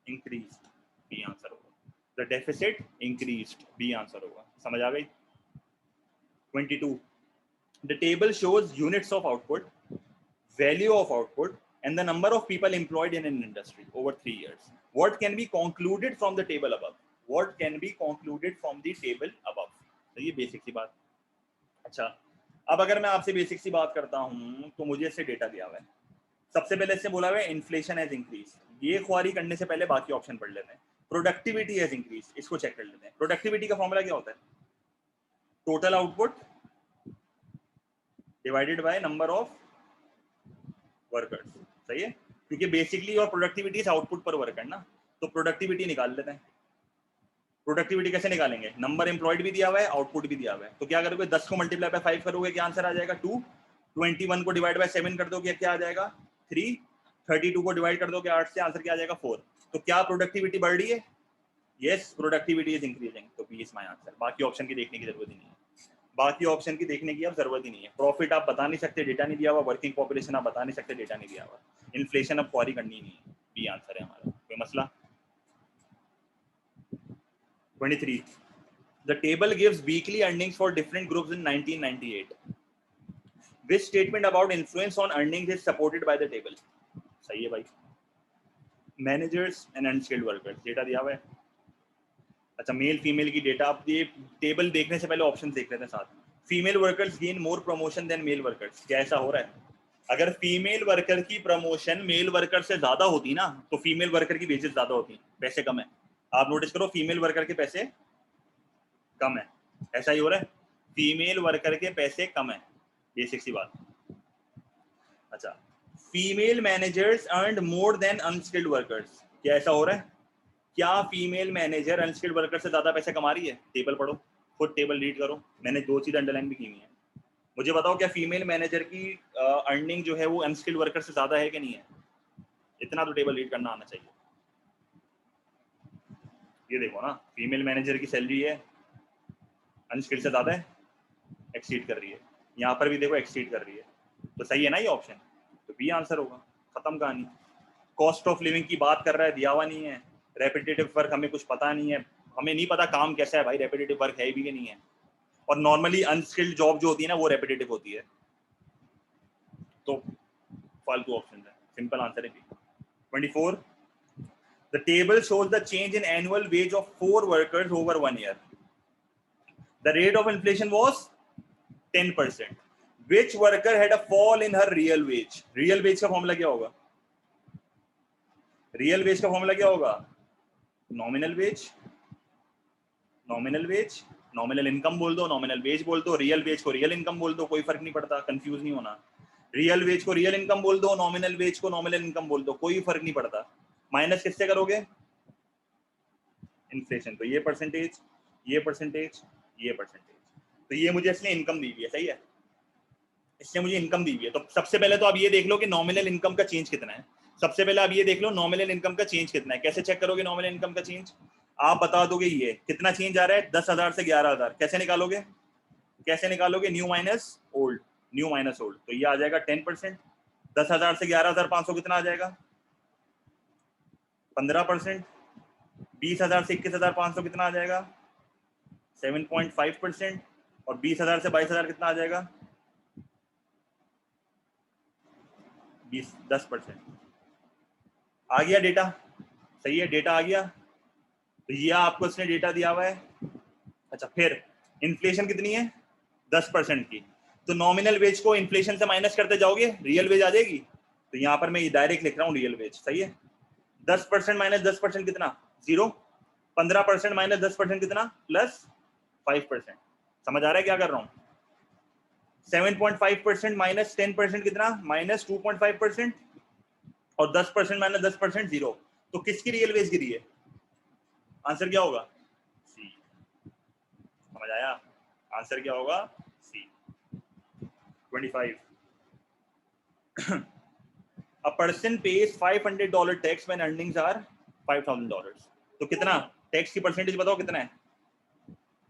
increase, B answer होगा। The deficit increased, B answer होगा। समझ आ गई। 22, the table shows units of output, value of output, and the number of people employed in an industry over 3 years. What can be concluded from the table above? What can be concluded from the table above? तो ये basic सी बात। अच्छा, अब अगर मैं आपसे basic सी बात करता हूँ, तो मुझे इससे डेटा दिया हुआ है। सबसे पहले इससे बोला हुआ है इन्फ्लेशन हैज इंक्रीज। ये ख्वारी करने से पहले बाकी ऑप्शन पढ़ लेते हैं। प्रोडक्टिविटी हैज इंक्रीज, इसको चेक कर लेते हैं। प्रोडक्टिविटी का फॉर्मूला क्या होता है, total output divided by number of workers. सही है, क्योंकि बेसिकली और प्रोडक्टिविटी से आउटपुट पर वर्क करना, तो प्रोडक्टिविटी निकाल लेते हैं। प्रोडक्टिविटी कैसे निकालेंगे, नंबर एम्प्लॉयड भी दिया हुआ है, आउटपुट भी दिया हुआ है, तो क्या करोगे, 10 को मल्टीप्लाई बाय 5 करोगे, क्या आंसर आ जाएगा 2। 21 को डिवाइड बाय 7 कर दोगे, क्या आ जाएगा 3। 32 को डिवाइड कर दोगे 8 से, आंसर क्या आ जाएगा 4। तो क्या प्रोडक्टिविटी बढ़ रही है, यस, प्रोडक्टिविटी इज इंक्रीजिंग, तो बी इज माय आंसर। बाकी ऑप्शन की देखने की जरूरत ही नहीं है, बाकी ऑप्शन की देखने की अब जरूरत ही नहीं है। प्रॉफिट आप बता नहीं सकते, डेटा नहीं दिया हुआ। वर्किंग पॉपुलेशन आप बता नहीं सकते, डेटा नहीं दिया हुआ। इन्फ्लेशन अब क्वारी करनी नहीं है, बी आंसर है हमारा, कोई मसला। 23, the table gives weekly earnings for different groups in 1998. Which statement about influence on earnings is supported by the table? सही है भाई, managers and unskilled workers, data दिया हुआ है। अच्छा, मेल फीमेल की डेटा, आप ये टेबल देखने से पहले ऑप्शन देख लेते हैं साथ। Female workers gain more promotion than male workers, क्या ऐसा हो रहा है? अगर फीमेल वर्कर की प्रमोशन मेल वर्कर से ज्यादा होती ना, तो फीमेल वर्कर की वेजेस ज्यादा होती, पैसे कम है। आप नोटिस करो, फीमेल वर्कर के पैसे कम है, ऐसा ही हो रहा है, फीमेल वर्कर के पैसे कम है, बेसिक सी बात। अच्छा, female managers earned more than unskilled workers, क्या ऐसा हो रहा है? क्या फीमेल मैनेजर अनस्किल्ड वर्कर से ज्यादा पैसे कमा रही है? टेबल पढ़ो, खुद टेबल रीड करो, मैंने 2 चीज अंडरलाइन भी की हुई है। मुझे बताओ, क्या फीमेल मैनेजर की अर्निंग जो है वो अनस्किल्ड वर्कर से ज्यादा है कि नहीं है? इतना तो टेबल रीड करना आना चाहिए। ये देखो ना, फीमेल मैनेजर की सैलरी है अनस्किल्ड से ज्यादा है, एक्सीड कर रही है। यहाँ पर भी देखो एक्सीड कर रही है, तो सही है ना ये ऑप्शन, तो बी आंसर होगा, खत्म कहानी। कॉस्ट ऑफ लिविंग की बात कर रहा है, दिया हुआ नहीं है। रेपिटेटिव वर्क हमें कुछ पता नहीं है, हमें नहीं पता काम कैसा है भाई, रेपिटेटिव वर्क है भी कि नहीं है। और नॉर्मली अनस्किल्ड जॉब जो होती है ना, वो रेपिटेटिव होती है, तो फालतू ऑप्शन है, सिंपल आंसर है B. 24, the table shows the change in annual wage of 4 workers over 1 year. The rate of inflation was 10%. Which worker had a fall in her real wage? Real wage का formula क्या होगा? Real wage का formula क्या होगा? Nominal wage, nominal wage, nominal income बोल दो, nominal wage बोल दो, रियल वेज को रियल इनकम बोल दो, कोई फर्क नहीं पड़ता, कंफ्यूज नहीं होना. रियल वेज को रियल इनकम बोल दो, नॉमिनल वेज को नॉमिनल इनकम बोल दो, कोई फर्क नहीं पड़ता. माइनस किससे करोगे? इन्फ्लेशन. तो ये परसेंटेज, ये परसेंटेज, ये परसेंटेज. तो ये मुझे इसने इनकम दी हुई है, सही है, इसने मुझे इनकम दी हुई है. तो सबसे पहले तो आप ये देख लो कि नॉमिनल इनकम का चेंज कितना है. सबसे पहले आप ये देख लो नॉमिनल इनकम का चेंज कितना है. कैसे चेक करोगे नॉमिनल इनकम का चेंज? आप बता दोगे ये कितना चेंज आ रहा है, 10,000 से 11,000. कैसे निकालोगे? कैसे निकालोगे? New minus old, new minus old. तो ये आ जाएगा 10%. 10,000 से 11,500 कितना आ जाएगा? 15%. 20,000 से 21,500 कितना आ जाएगा? 7.5%. और 20,000 से 22,000 कितना आ जाएगा? 10%. आ गया डेटा? सही है, डेटा आ गया. तो ये आपको इसने डेटा दिया हुआ है. अच्छा, फिर इन्फ्लेशन कितनी है? 10% की. तो नॉमिनल वेज को इन्फ्लेशन से माइनस करते जाओगे, रियल वेज आ जाएगी. तो यहाँ पर मैं डायरेक्ट लिख रहा हूँ रियल वेज. सही है. 10% माइनस 10% कितना? 0. 15% माइनस 10% कितना? प्लस 5%. समझ आ रहा है क्या कर रहा हूँ? 7.5% माइनस 10% कितना? माइनस 2.5%. और 10% माइनस 10% 0. तो किसकी रियल वेज गिरी है? आंसर क्या होगा? सी. समझ आया? आंसर क्या होगा? सी. 25. A person pays $500 tax when earnings are $5,000. तो कितना टैक्स की परसेंटेज बताओ कितना है?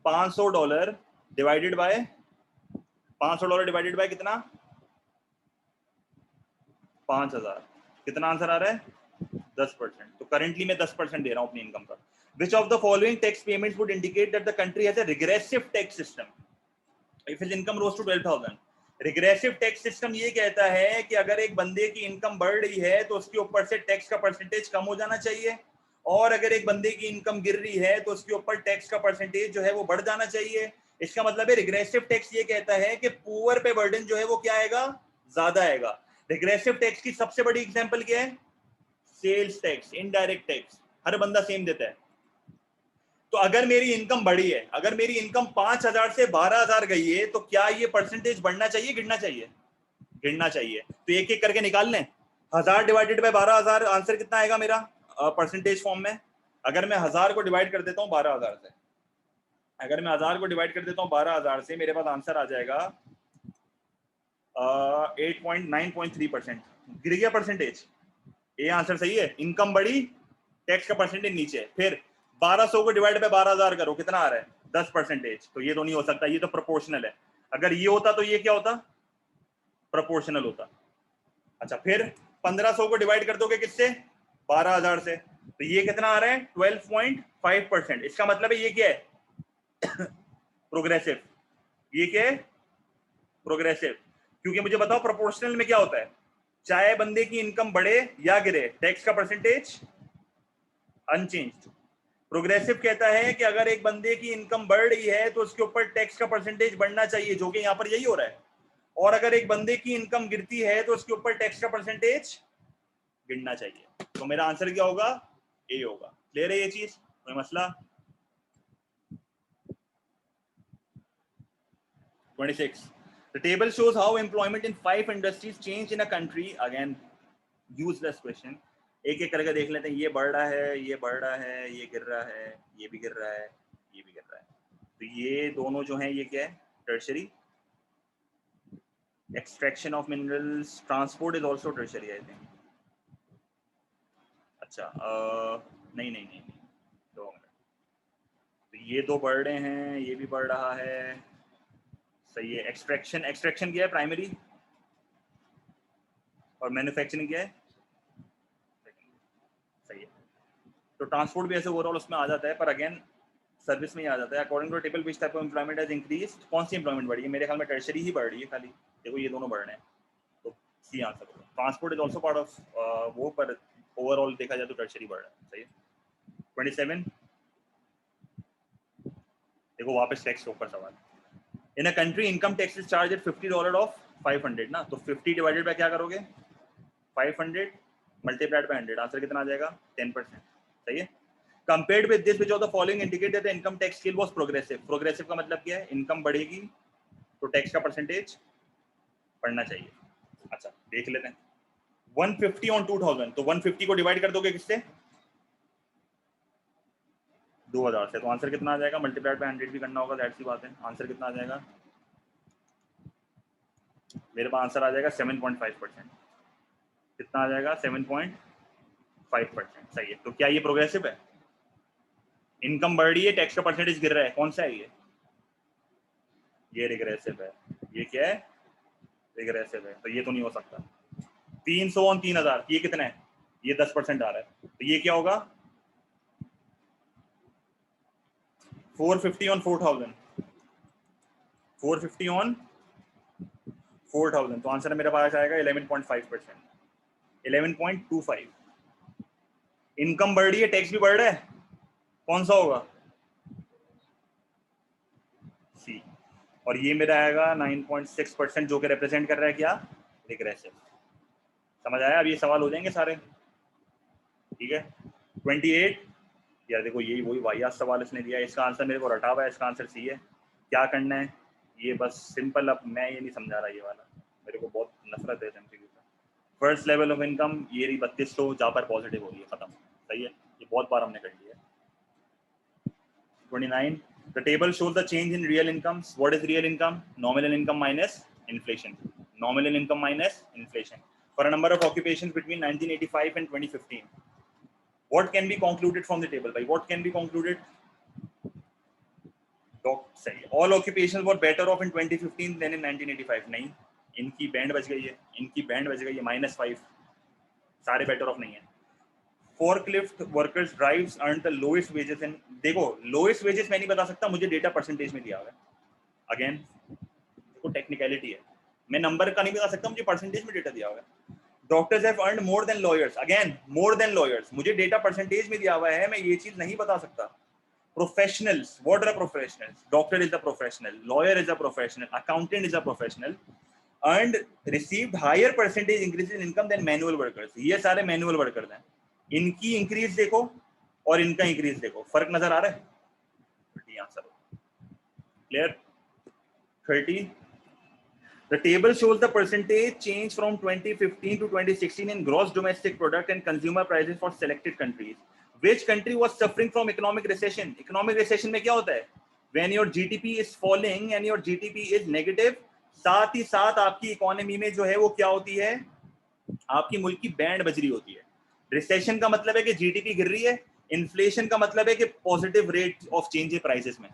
$500 डिवाइडेड बाय कितना? 5,000. कितना आंसर आ रहा है? 10%. तो करेंटली मैं 10% दे रहा हूं अपनी इनकम का. Which of the following tax payments would indicate that the country has a regressive tax system if his income rose to 12,000? Regressive tax system ये कहता है कि अगर एक बंदे की इनकम बढ़ रही है तो उसके ऊपर से टैक्स का परसेंटेज कम हो जाना चाहिए, और अगर एक बंदे की इनकम गिर रही है तो उसके ऊपर टैक्स का परसेंटेज जो है वो बढ़ जाना चाहिए. इसका मतलब है रिग्रेसिव टैक्स ये कहता है कि पुअर पे बर्डन जो है वो क्या आएगा? ज्यादा आएगा. रिग्रेसिव टैक्स की सबसे बड़ी एग्जांपल क्या है? Sales tax, indirect tax. हर बंदा सेम देता है. तो अगर मेरी इनकम बढ़ी है, अगर मेरी इनकम 5,000 से 12,000 गई है, तो क्या ये परसेंटेज बढ़ना चाहिए, गिरना चाहिए? गिरना चाहिए. तो एक एक करके निकाल लें. 1000 डिवाइडेड बाय 12,000, आंसर कितना आएगा मेरा परसेंटेज फॉर्म में? अगर मैं 1000 को डिवाइड कर देता हूँ 12,000 से, अगर मैं 1000 को डिवाइड कर देता हूँ 12,000 से, मेरे पास आंसर आ जाएगा 8.9.3%. गिर गया परसेंटेज. ये आंसर सही है. इनकम बढ़ी, टैक्स का परसेंटेज नीचे. फिर 1200 को डिवाइड बाय 12,000 करो, कितना आ रहा है? 10%. तो ये तो नहीं हो सकता, ये तो प्रोपोर्शनल है. अगर ये होता तो ये क्या होता? प्रोपोर्शनल होता. अच्छा, फिर 1500 को डिवाइड कर दोगे किससे? 12,000 से. तो ये कितना आ रहा है? 12.5%. इसका मतलब है ये क्या है? प्रोग्रेसिव. ये क्या है? प्रोग्रेसिव. क्योंकि मुझे बताओ प्रोपोर्शनल में क्या होता है? चाहे बंदे की इनकम बढ़े या गिरे, टैक्स का परसेंटेज अनचेंज्ड. प्रोग्रेसिव कहता है कि अगर एक बंदे की इनकम बढ़ रही है तो उसके ऊपर टैक्स का परसेंटेज बढ़ना चाहिए, जो कि यहाँ पर यही हो रहा है. और अगर एक बंदे की इनकम गिरती है तो उसके ऊपर टैक्स का परसेंटेज गिरना चाहिए. तो मेरा आंसर क्या होगा? ए होगा. क्लियर है ये चीज? कोई मसला? 26. The table shows how employment in 5 industries changed in a country. Again, useless question. एक एक करके देख लेते हैं. ये बढ़ रहा है, ये बढ़ रहा है, ये गिर रहा है, ये भी गिर रहा है, ये भी गिर रहा है. तो ये दोनों जो हैं ये क्या है? Tertiary. Extraction of minerals, transport is also tertiary I think. अच्छा, नहीं नहीं नहीं, 2 मिनट. तो ये दो बढ़ रहे हैं, ये भी बढ़ रहा है. सही है. एक्सट्रैक्शन, एक्सट्रैक्शन क्या है? प्राइमरी. और मैन्युफैक्चरिंग क्या है? सही है. तो ट्रांसपोर्ट भी ऐसे ओवरऑल उसमें आ जाता है, पर अगेन सर्विस में ही आ जाता है. According to table which type of employment has increased. कौन सी एम्प्लॉयमेंट बढ़ी है? मेरे ख्याल में टर्शरी ही बढ़ रही है खाली. देखो ये दोनों बढ़ रहे हैं. तो सी आंसर होगा. Transport is also part of वो, पर ओवरऑल देखा जाए तो टर्शरी बढ़ रहा है. सही है. 27. देखो वापस टैक्स के ऊपर सवाल। In a country income tax is charge at $50 of 500 ना, तो 50 डिवाइडेड बाय क्या करोगे 500 मल्टीप्लाइड बाय 100, आंसर कितना आ जाएगा 10%। सही है। Compared with this, which of the following indicate that the income tax scale was progressive. Progressive का मतलब क्या है, इनकम बढ़ेगी तो टैक्स का परसेंटेज बढ़ना चाहिए। अच्छा देख लेते हैं 150 ऑन 2000, तो 150 को डिवाइड कर दोगे किससे 2000 से, तो आंसर कितना आ जाएगा, मल्टीप्लाइड बाय 100 भी करना होगा, दैट सी बात है। आंसर कितना आ जाएगा, मेरे पास आंसर आ जाएगा 7.5%। कितना आ जाएगा 7.5%। सही है। तो क्या ये प्रोग्रेसिव है, इनकम बढ़ रही है टैक्स का परसेंटेज गिर रहा है, कौन सा है ये रिग्रेसिव है। ये क्या है, रिग्रेसिव है, तो ये तो नहीं हो सकता। 300 ऑन 3000, ये कितना है, ये 10% आ रहा है, तो ये क्या होगा 450 ऑन 4000, 450 ऑन 4000, तो आंसर मेरे पास आएगा 11.5%, 11.25। इनकम बढ़ रही है टैक्स भी बढ़ रहा है, कौन सा होगा सी। और ये मेरा आएगा 9.6%, जो कि रिप्रेजेंट कर रहा है क्या, रिग्रेसिव। समझ आया, अब ये सवाल हो जाएंगे सारे, ठीक है। 28, यार देखो यही वही वाहियात सवाल इसने दिया है, इसका आंसर मेरे को रटा हुआ है, इसका आंसर सी है। क्या करना है, ये बस सिंपल, अब मैं ये नहीं समझा रहा, ये वाला मेरे को बहुत नफरत है एमसीक्यू से। फर्स्ट लेवल ऑफ इनकम ये रही 3200, जहाँ पर पॉजिटिव हो रही है, खत्म। सही है, ये बहुत बार हमने कर लिया है। 29, the table shows the change in real incomes. What is real income? Nominal income minus inflation. Nominal income minus inflation for a number of occupations between 1985 and 2015. What can be concluded from the table? By what can be concluded? सही, all occupations were better off in 2015 than in 1985. नहीं, इनकी band बच गई है, इनकी band बच गई है -5, सारे बेटर ऑफ नहीं है। Forklift workers drives earned the lowest wages in, देखो lowest wages मैं नहीं बता सकता, मुझे डेटा परसेंटेज में दिया हुआ है। अगेन देखो टेक्निकलिटी है, मैं नंबर का नहीं बता सकता, मुझे परसेंटेज में डेटा दिया हुआ है। Doctors have earned more than lawyers, again more than lawyers, मुझे डेटा परसेंटेज में दिया हुआ है, मैं ये चीज नहीं बता सकता। Professionals, what are professionals? Doctor is a professional, lawyer is a professional, accountant is a professional, earned received higher percentage increase in income than manual workers. ये सारे manual workers हैं, इनकी इंक्रीज देखो और इनका इंक्रीज देखो, फर्क नजर आ रहा है। Answer clear. 30, the table shows the percentage change from 2015 to 2016 in gross domestic product and consumer prices for selected countries. Which country was suffering from economic recession? Economic recession में क्या होता है, when your GDP is falling and your GDP is negative, साथ ही साथ आपकी economy में जो है वो क्या होती है, आपकी मुल्क की बैंड बज रही होती है। रिसेशन का मतलब है कि जीडीपी गिर रही है, इन्फ्लेशन का मतलब है कि पॉजिटिव रेट ऑफ चेंज है प्राइसेस में।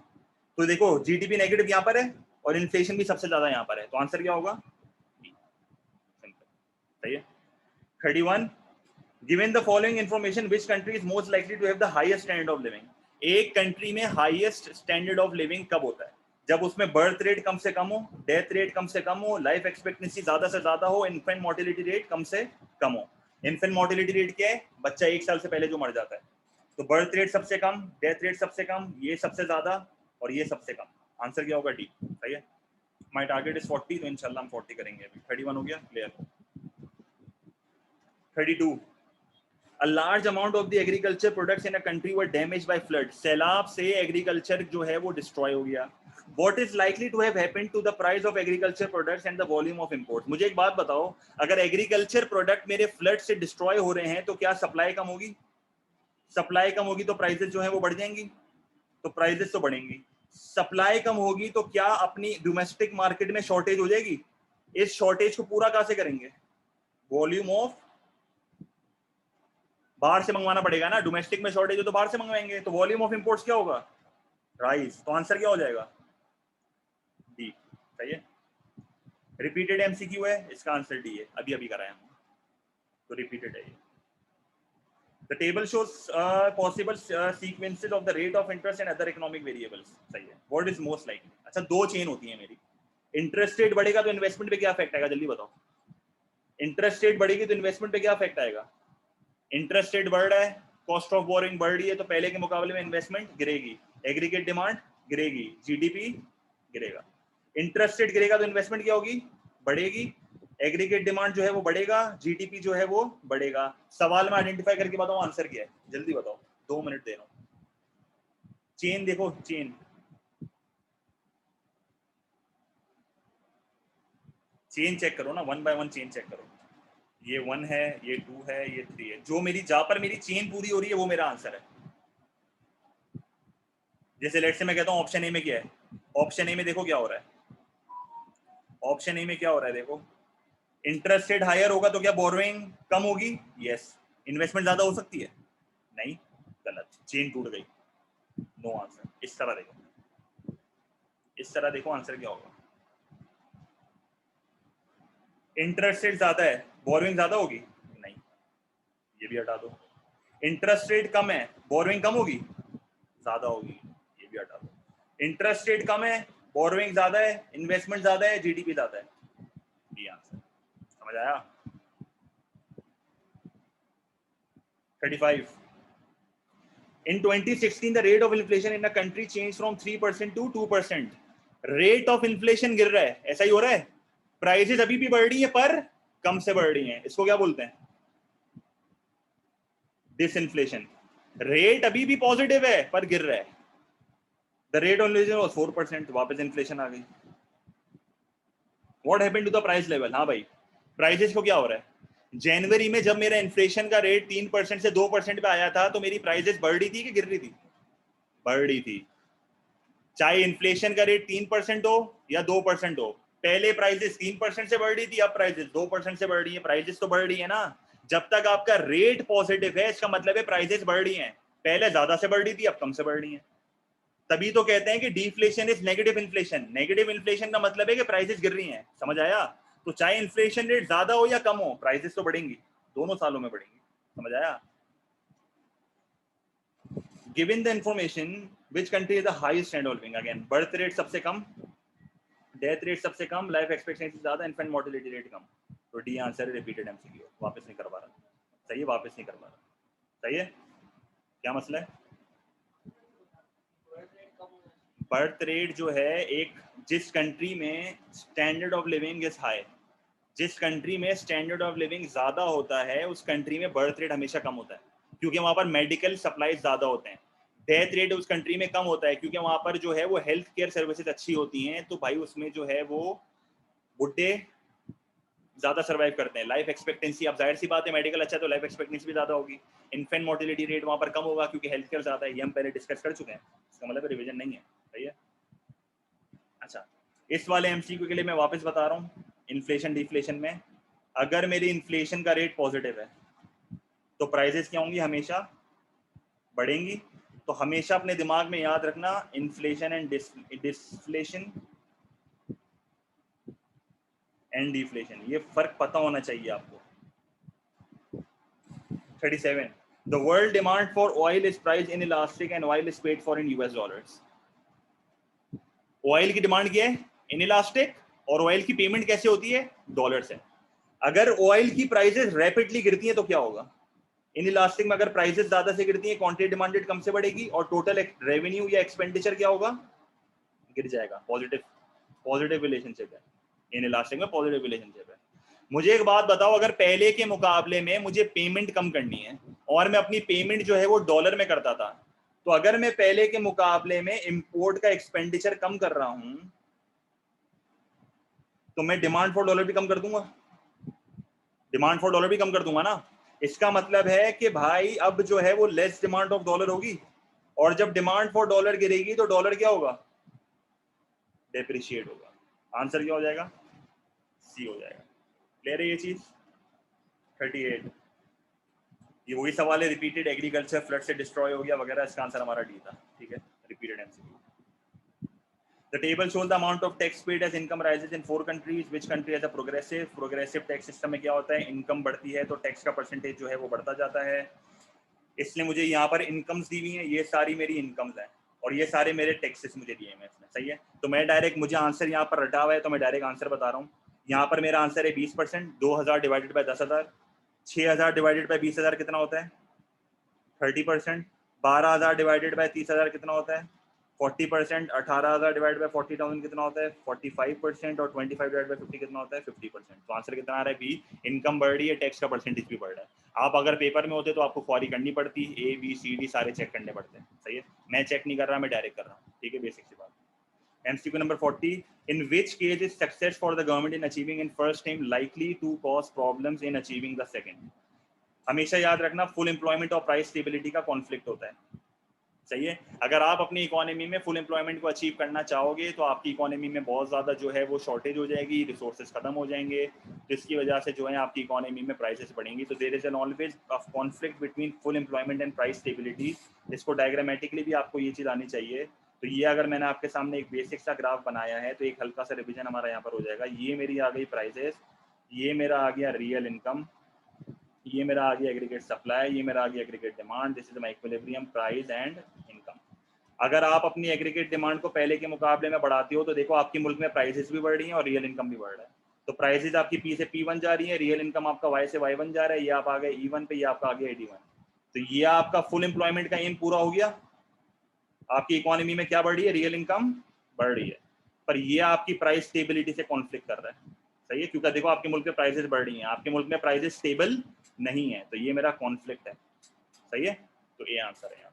तो देखो जीडीपी नेगेटिव यहाँ पर है और इन्फ्लेशन भी सबसे ज्यादा यहाँ पर है, तो आंसर क्या होगा, सही है। 31, given the following information which country is most likely to have the highest standard of living. एक कंट्री में हाईएस्ट स्टैंडर्ड ऑफ लिविंग कब होता है, जब उसमें बर्थ रेट कम से कम हो, डेथ रेट कम से कम हो, लाइफ एक्सपेक्टेंसी ज्यादा से ज्यादा हो, इन्फेंट मोर्टेलिटी रेट कम से कम हो। इन्फेंट मोर्टेलिटी रेट क्या है, बच्चा 1 साल से पहले जो मर जाता है, तो बर्थ रेट सबसे कम, डेथ रेट सबसे कम, ये सबसे ज्यादा और ये सबसे कम। आंसर क्या होगा, डी। सही है। माय टारगेट इज 40, तो इंशाल्लाह हम 40 करेंगे अभी। 31 हो गया, clear. 32, A large amount of the agriculture products in a country were damaged by flood. सैलाब से एग्रीकल्चर जो है वो डिस्ट्रॉय हो गया। What is likely to have happened to the price of agriculture products and the volume of imports? मुझे एक बात बताओ, अगर एग्रीकल्चर प्रोडक्ट मेरे फ्लड से डिस्ट्रॉय हो रहे हैं तो क्या सप्लाई कम होगी, सप्लाई कम होगी तो प्राइसेस जो है वो बढ़ जाएंगी, तो प्राइसेस तो बढ़ेंगी। सप्लाई कम होगी तो क्या अपनी डोमेस्टिक मार्केट में शॉर्टेज हो जाएगी, इस शॉर्टेज को पूरा कहां से करेंगे, वॉल्यूम ऑफ, बाहर से मंगवाना पड़ेगा ना, डोमेस्टिक में शॉर्टेज हो तो बाहर से मंगवाएंगे, तो वॉल्यूम ऑफ इंपोर्ट्स क्या होगा, राइस। तो आंसर क्या हो जाएगा, डी। सही है। रिपीटेड एमसीक्यू है, इसका आंसर डी है, अभी अभी कराया हमने, तो रिपीटेड है ये। The table shows possible sequences of the rate of interest and other economic variables. सही है। What is most likely? अच्छा दो चेन होती है मेरी, इंटरेस्ट रेट बढ़ेगा तो इन्वेस्टमेंट पे क्या इफेक्ट आएगा, जल्दी बताओ। इंटरेस्ट रेट बढ़ेगी तो इन्वेस्टमेंट पे क्या इफेक्ट आएगा, इंटरेस्ट रेट बढ़ रहा है, कॉस्ट ऑफ बोरिंग बढ़ रही है, तो पहले के मुकाबले में इन्वेस्टमेंट गिरेगी, एग्रीगेट डिमांड गिरेगी, जीडीपी गिरेगा। इंटरेस्ट रेट गिरेगा तो इन्वेस्टमेंट क्या होगी, बढ़ेगी। एग्रीगेट डिमांड जो है वो बढ़ेगा, जीडीपी जो है वो बढ़ेगा। सवाल में आइडेंटिफाई करके बताओ आंसर क्या है, जल्दी बताओ, 2 मिनट दे रहा हूं। चेन देखो, चेन चेक करो ना, 1 बाय 1 चेन चेक करो। ये 1 है, ये 2 है, ये 3 है। जो मेरी जहां पर मेरी चेन पूरी हो रही है वो मेरा आंसर है। जैसे लेट से मैं कहता हूं ऑप्शन ए में क्या है, ऑप्शन ए में देखो क्या हो रहा है, ऑप्शन ए में क्या हो रहा है देखो, इंटरेस्ट रेट हायर होगा तो क्या बोरोइंग कम होगी, यस। इन्वेस्टमेंट ज्यादा हो सकती है, नहीं, गलत, चेन टूट गई, नो आंसर। इस तरह देखो, इस तरह देखो आंसर क्या होगा। इंटरेस्ट रेट ज्यादा है, बोरोइंग ज्यादा होगी, नहीं, ये भी हटा दो। इंटरेस्ट रेट कम है, बोरोइंग कम होगी, ज्यादा होगी, ये भी हटा दो। इंटरेस्ट रेट कम है, बोरोइंग ज्यादा है, इन्वेस्टमेंट ज्यादा है, जीडीपी ज्यादा है, ये आंसर। समझ आया? 35 In 2016, the rate of inflation in a country changed from 3% to 2%. Rate of inflation गिर रहा है, ऐसा ही हो रहा है। प्राइसेस अभी भी बढ़ रही है पर कम से बढ़ रही हैं, इसको क्या बोलते हैं, डिसइंफ्लेशन। रेट अभी भी पॉजिटिव है पर गिर रहा है। The rate of inflation was 4%, वापस इन्फ्लेशन आ गई। What happened to the price level? हाँ भाई, प्राइसेस को क्या हो रहा है, जनवरी में जब मेरा इन्फ्लेशन का रेट 3% से 2% पे आया था तो मेरी प्राइसेस बढ़ रही थी कि गिर रही थी, बढ़ रही थी। चाहे इन्फ्लेशन का रेट 3% हो या 2% हो, पहले प्राइसेस 3% से बढ़ रही थी, अब प्राइसेस 2% से बढ़ रही है। प्राइसेस तो बढ़ रही है ना, जब तक आपका रेट पॉजिटिव है इसका मतलब है प्राइसेस बढ़ रही हैं। पहले ज्यादा से बढ़ रही थी, अब कम से बढ़ रही हैं। तभी तो कहते हैं कि deflation is negative inflation. Negative inflation का मतलब है कि प्राइसेस गिर रही हैं। समझ आया? तो चाहे इन्फ्लेशन रेट ज्यादा हो या कम हो, प्राइसेस तो बढ़ेंगी, दोनों सालों में बढ़ेंगी। समझ आया? Given the information which country is the highest standard of living, again birth rate सबसे कम, डेथ रेट सबसे कम, लाइफ एक्सपेक्टेंसी ज्यादा, इन्फेंट मोर्टेलिटी रेट कम। तो डी आंसर है, रिपीटेड एमसीक्यू, वापस नहीं करवा रहा। सही है, वापस नहीं करवा रहा। सही है, क्या मसला है? बर्थ रेट जो है, एक जिस कंट्री में standard of living is high, जिस कंट्री में स्टैंडर्ड ऑफ लिविंग ज्यादा होता है उस कंट्री में बर्थ रेट हमेशा कम होता है, क्योंकि वहां पर मेडिकल सप्लाईज ज्यादा होते हैं। डेथ रेट उस कंट्री में कम होता है क्योंकि वहां पर जो है वो हेल्थ केयर सर्विसेज अच्छी होती हैं, तो भाई उसमें जो है वो बुढ़े ज्यादा सर्वाइव करते हैं। लाइफ एक्सपेक्टेंसी, अब जाहिर सी बात है मेडिकल अच्छा तो लाइफ एक्सपेक्टेंसी भी ज्यादा होगी। इन्फेंट मोर्टेलिटी रेट वहां पर कम होगा क्योंकि हेल्थ केयर ज्यादा है। ये हम पहले डिस्कस कर चुके हैं, इसका मतलब रिवीजन नहीं है। सही है? अच्छा, इस वाले एमसीक्यू के लिए मैं वापस बता रहा हूँ। इन्फ्लेशन डिफ्लेशन में अगर मेरी इन्फ्लेशन का रेट पॉजिटिव है तो प्राइसेस क्या होंगी, हमेशा बढ़ेंगी। तो हमेशा अपने दिमाग में याद रखना, इन्फ्लेशन एंड डिस्फ्लेशन एंड डिफ्लेशन, ये फर्क पता होना चाहिए आपको। 37 The world demand for oil is priced in elastic and oil is paid for in US dollars. Oil की डिमांड क्या है, इन इलास्टिक, और ऑयल की पेमेंट कैसे होती है, डॉलर से। अगर ऑयल की प्राइसेस रैपिडली गिरती हैं तो क्या होगा, इन इलास्टिक में अगर प्राइसेस ज्यादा से गिरती हैं क्वांटिटी डिमांडेड कम से बढ़ेगी और टोटल रेवेन्यू या एक्सपेंडिचर क्या होगा, गिर जाएगा। पॉजिटिव, पॉजिटिव रिलेशनशिप है इन इलास्टिक में, पॉजिटिव रिलेशनशिप है। मुझे एक बात बताओ, अगर पहले के मुकाबले में मुझे पेमेंट कम करनी है और मैं अपनी पेमेंट जो है वो डॉलर में करता था, तो अगर मैं पहले के मुकाबले में इंपोर्ट का एक्सपेंडिचर कम कर रहा हूं तो मैं डिमांड फॉर डॉलर भी कम कर दूंगा, डिमांड फॉर डॉलर भी कम कर दूंगा ना। इसका मतलब है कि भाई अब जो है वो लेस डिमांड ऑफ डॉलर होगी, और जब डिमांड फॉर डॉलर गिरेगी तो डॉलर क्या होगा, डेप्रिशिएट होगा। आंसर क्या हो जाएगा, सी हो जाएगा। क्लियर है ये चीज? 38 ये वही सवाल है, रिपीटेड एग्रीकल्चर फ्लड से डिस्ट्रॉय हो गया वगैरह, इसका आंसर हमारा डी था। ठीक है, repeated MCQ. The table shows the amount of tax paid as income rises in 4 countries. Which country has a progressive? Progressive tax system में क्या होता है, इनकम बढ़ती है तो टैक्स का परसेंटेज जो है वो बढ़ता जाता है। इसलिए मुझे यहाँ पर इनकम्स दी हुई हैं, ये सारी मेरी इनकम्स हैं और ये सारे मेरे टैक्सेस मुझे दिए हैं इसमें। सही है, तो मैं डायरेक्ट, मुझे आंसर यहाँ पर रटा हुआ है तो मैं डायरेक्ट आंसर बता रहा हूँ। यहाँ पर मेरा आंसर है 20%, 2000 डिवाइडेड बाय 10,000, 6000 डिवाइडेड बाय 20,000 कितना होता है, 30%, 12,000 डिवाइडेड बाय 30,000 कितना होता है, 40%, 18,000 डिवाइड बाय 40,000 कितना होता है 45%, और 25 डिवाइड बाय 50 कितना होता है 50%। तो आंसर कितना आ रहा है बी, इनकम बढ़ रही है, टैक्स का परसेंटेज भी बढ़ रहा है। आप अगर पेपर में होते तो आपको क्वारी करनी पड़ती, ए बी सी डी सारे चेक करने पड़ते हैं, सही है। मैं चेक नहीं कर रहा, मैं डायरेक्ट कर रहा हूँ, ठीक है, बेसिक सी बात। MCQ number 40, in which case is success for the government in achieving in first time likely to cause problems in achieving the second? हमेशा याद रखना फुल एम्प्लॉयमेंट और प्राइस स्टेबिलिटी का कॉन्फ्लिक्ट होता है, सही है। अगर आप अपनी इकोनॉमी में फुल एम्प्लॉयमेंट को अचीव करना चाहोगे तो आपकी इकोनॉमी में बहुत ज़्यादा जो है वो शॉर्टेज हो जाएगी, रिसोर्सेज खत्म हो जाएंगे, जिसकी वजह से जो है आपकी इकोनॉमी में प्राइसेस बढ़ेंगी। तो there is an always of conflict between full employment and price stability. इसको डायग्रामेटिकली भी आपको ये चीज़ आनी चाहिए। तो ये अगर मैंने आपके सामने एक बेसिक सा ग्राफ बनाया है तो एक हल्का सा रिविजन हमारा यहाँ पर हो जाएगा। ये मेरी आ गई प्राइसेस, ये मेरा आ गया रियल इनकम, ये मेरा आ गया एग्रीगेट सप्लाई, ये मेरा आ गया aggregate demand. This is my equilibrium price and income. अगर आप अपनी एग्रीगेट डिमांड को पहले के मुकाबले में बढ़ाते हो तो देखो आपकी मुल्क में प्राइसेस भी बढ़ रही हैं और रियल इनकम भी बढ़ रहा है। तो प्राइसेस आपकी पी से P1 जा रही है, रियल इनकम आपका Y से Y1 जा रहा है। ये आप आ गए E1 पे, ये आपका आ गया E1। तो ये आपका फुल एम्प्लॉयमेंट का एम पूरा हो गया। आपकी इकोनॉमी में क्या बढ़ रही है, रियल इनकम बढ़ रही है, पर ये आपकी प्राइस स्टेबिलिटी से कॉन्फ्लिक्ट कर रहा है, सही है, क्योंकि देखो आपके मुल्क में प्राइसेस बढ़ रही हैं, आपके मुल्क में प्राइसेस स्टेबल नहीं है, तो ये मेरा कॉन्फ्लिक्ट है, सही है। तो ये आंसर है यहाँ।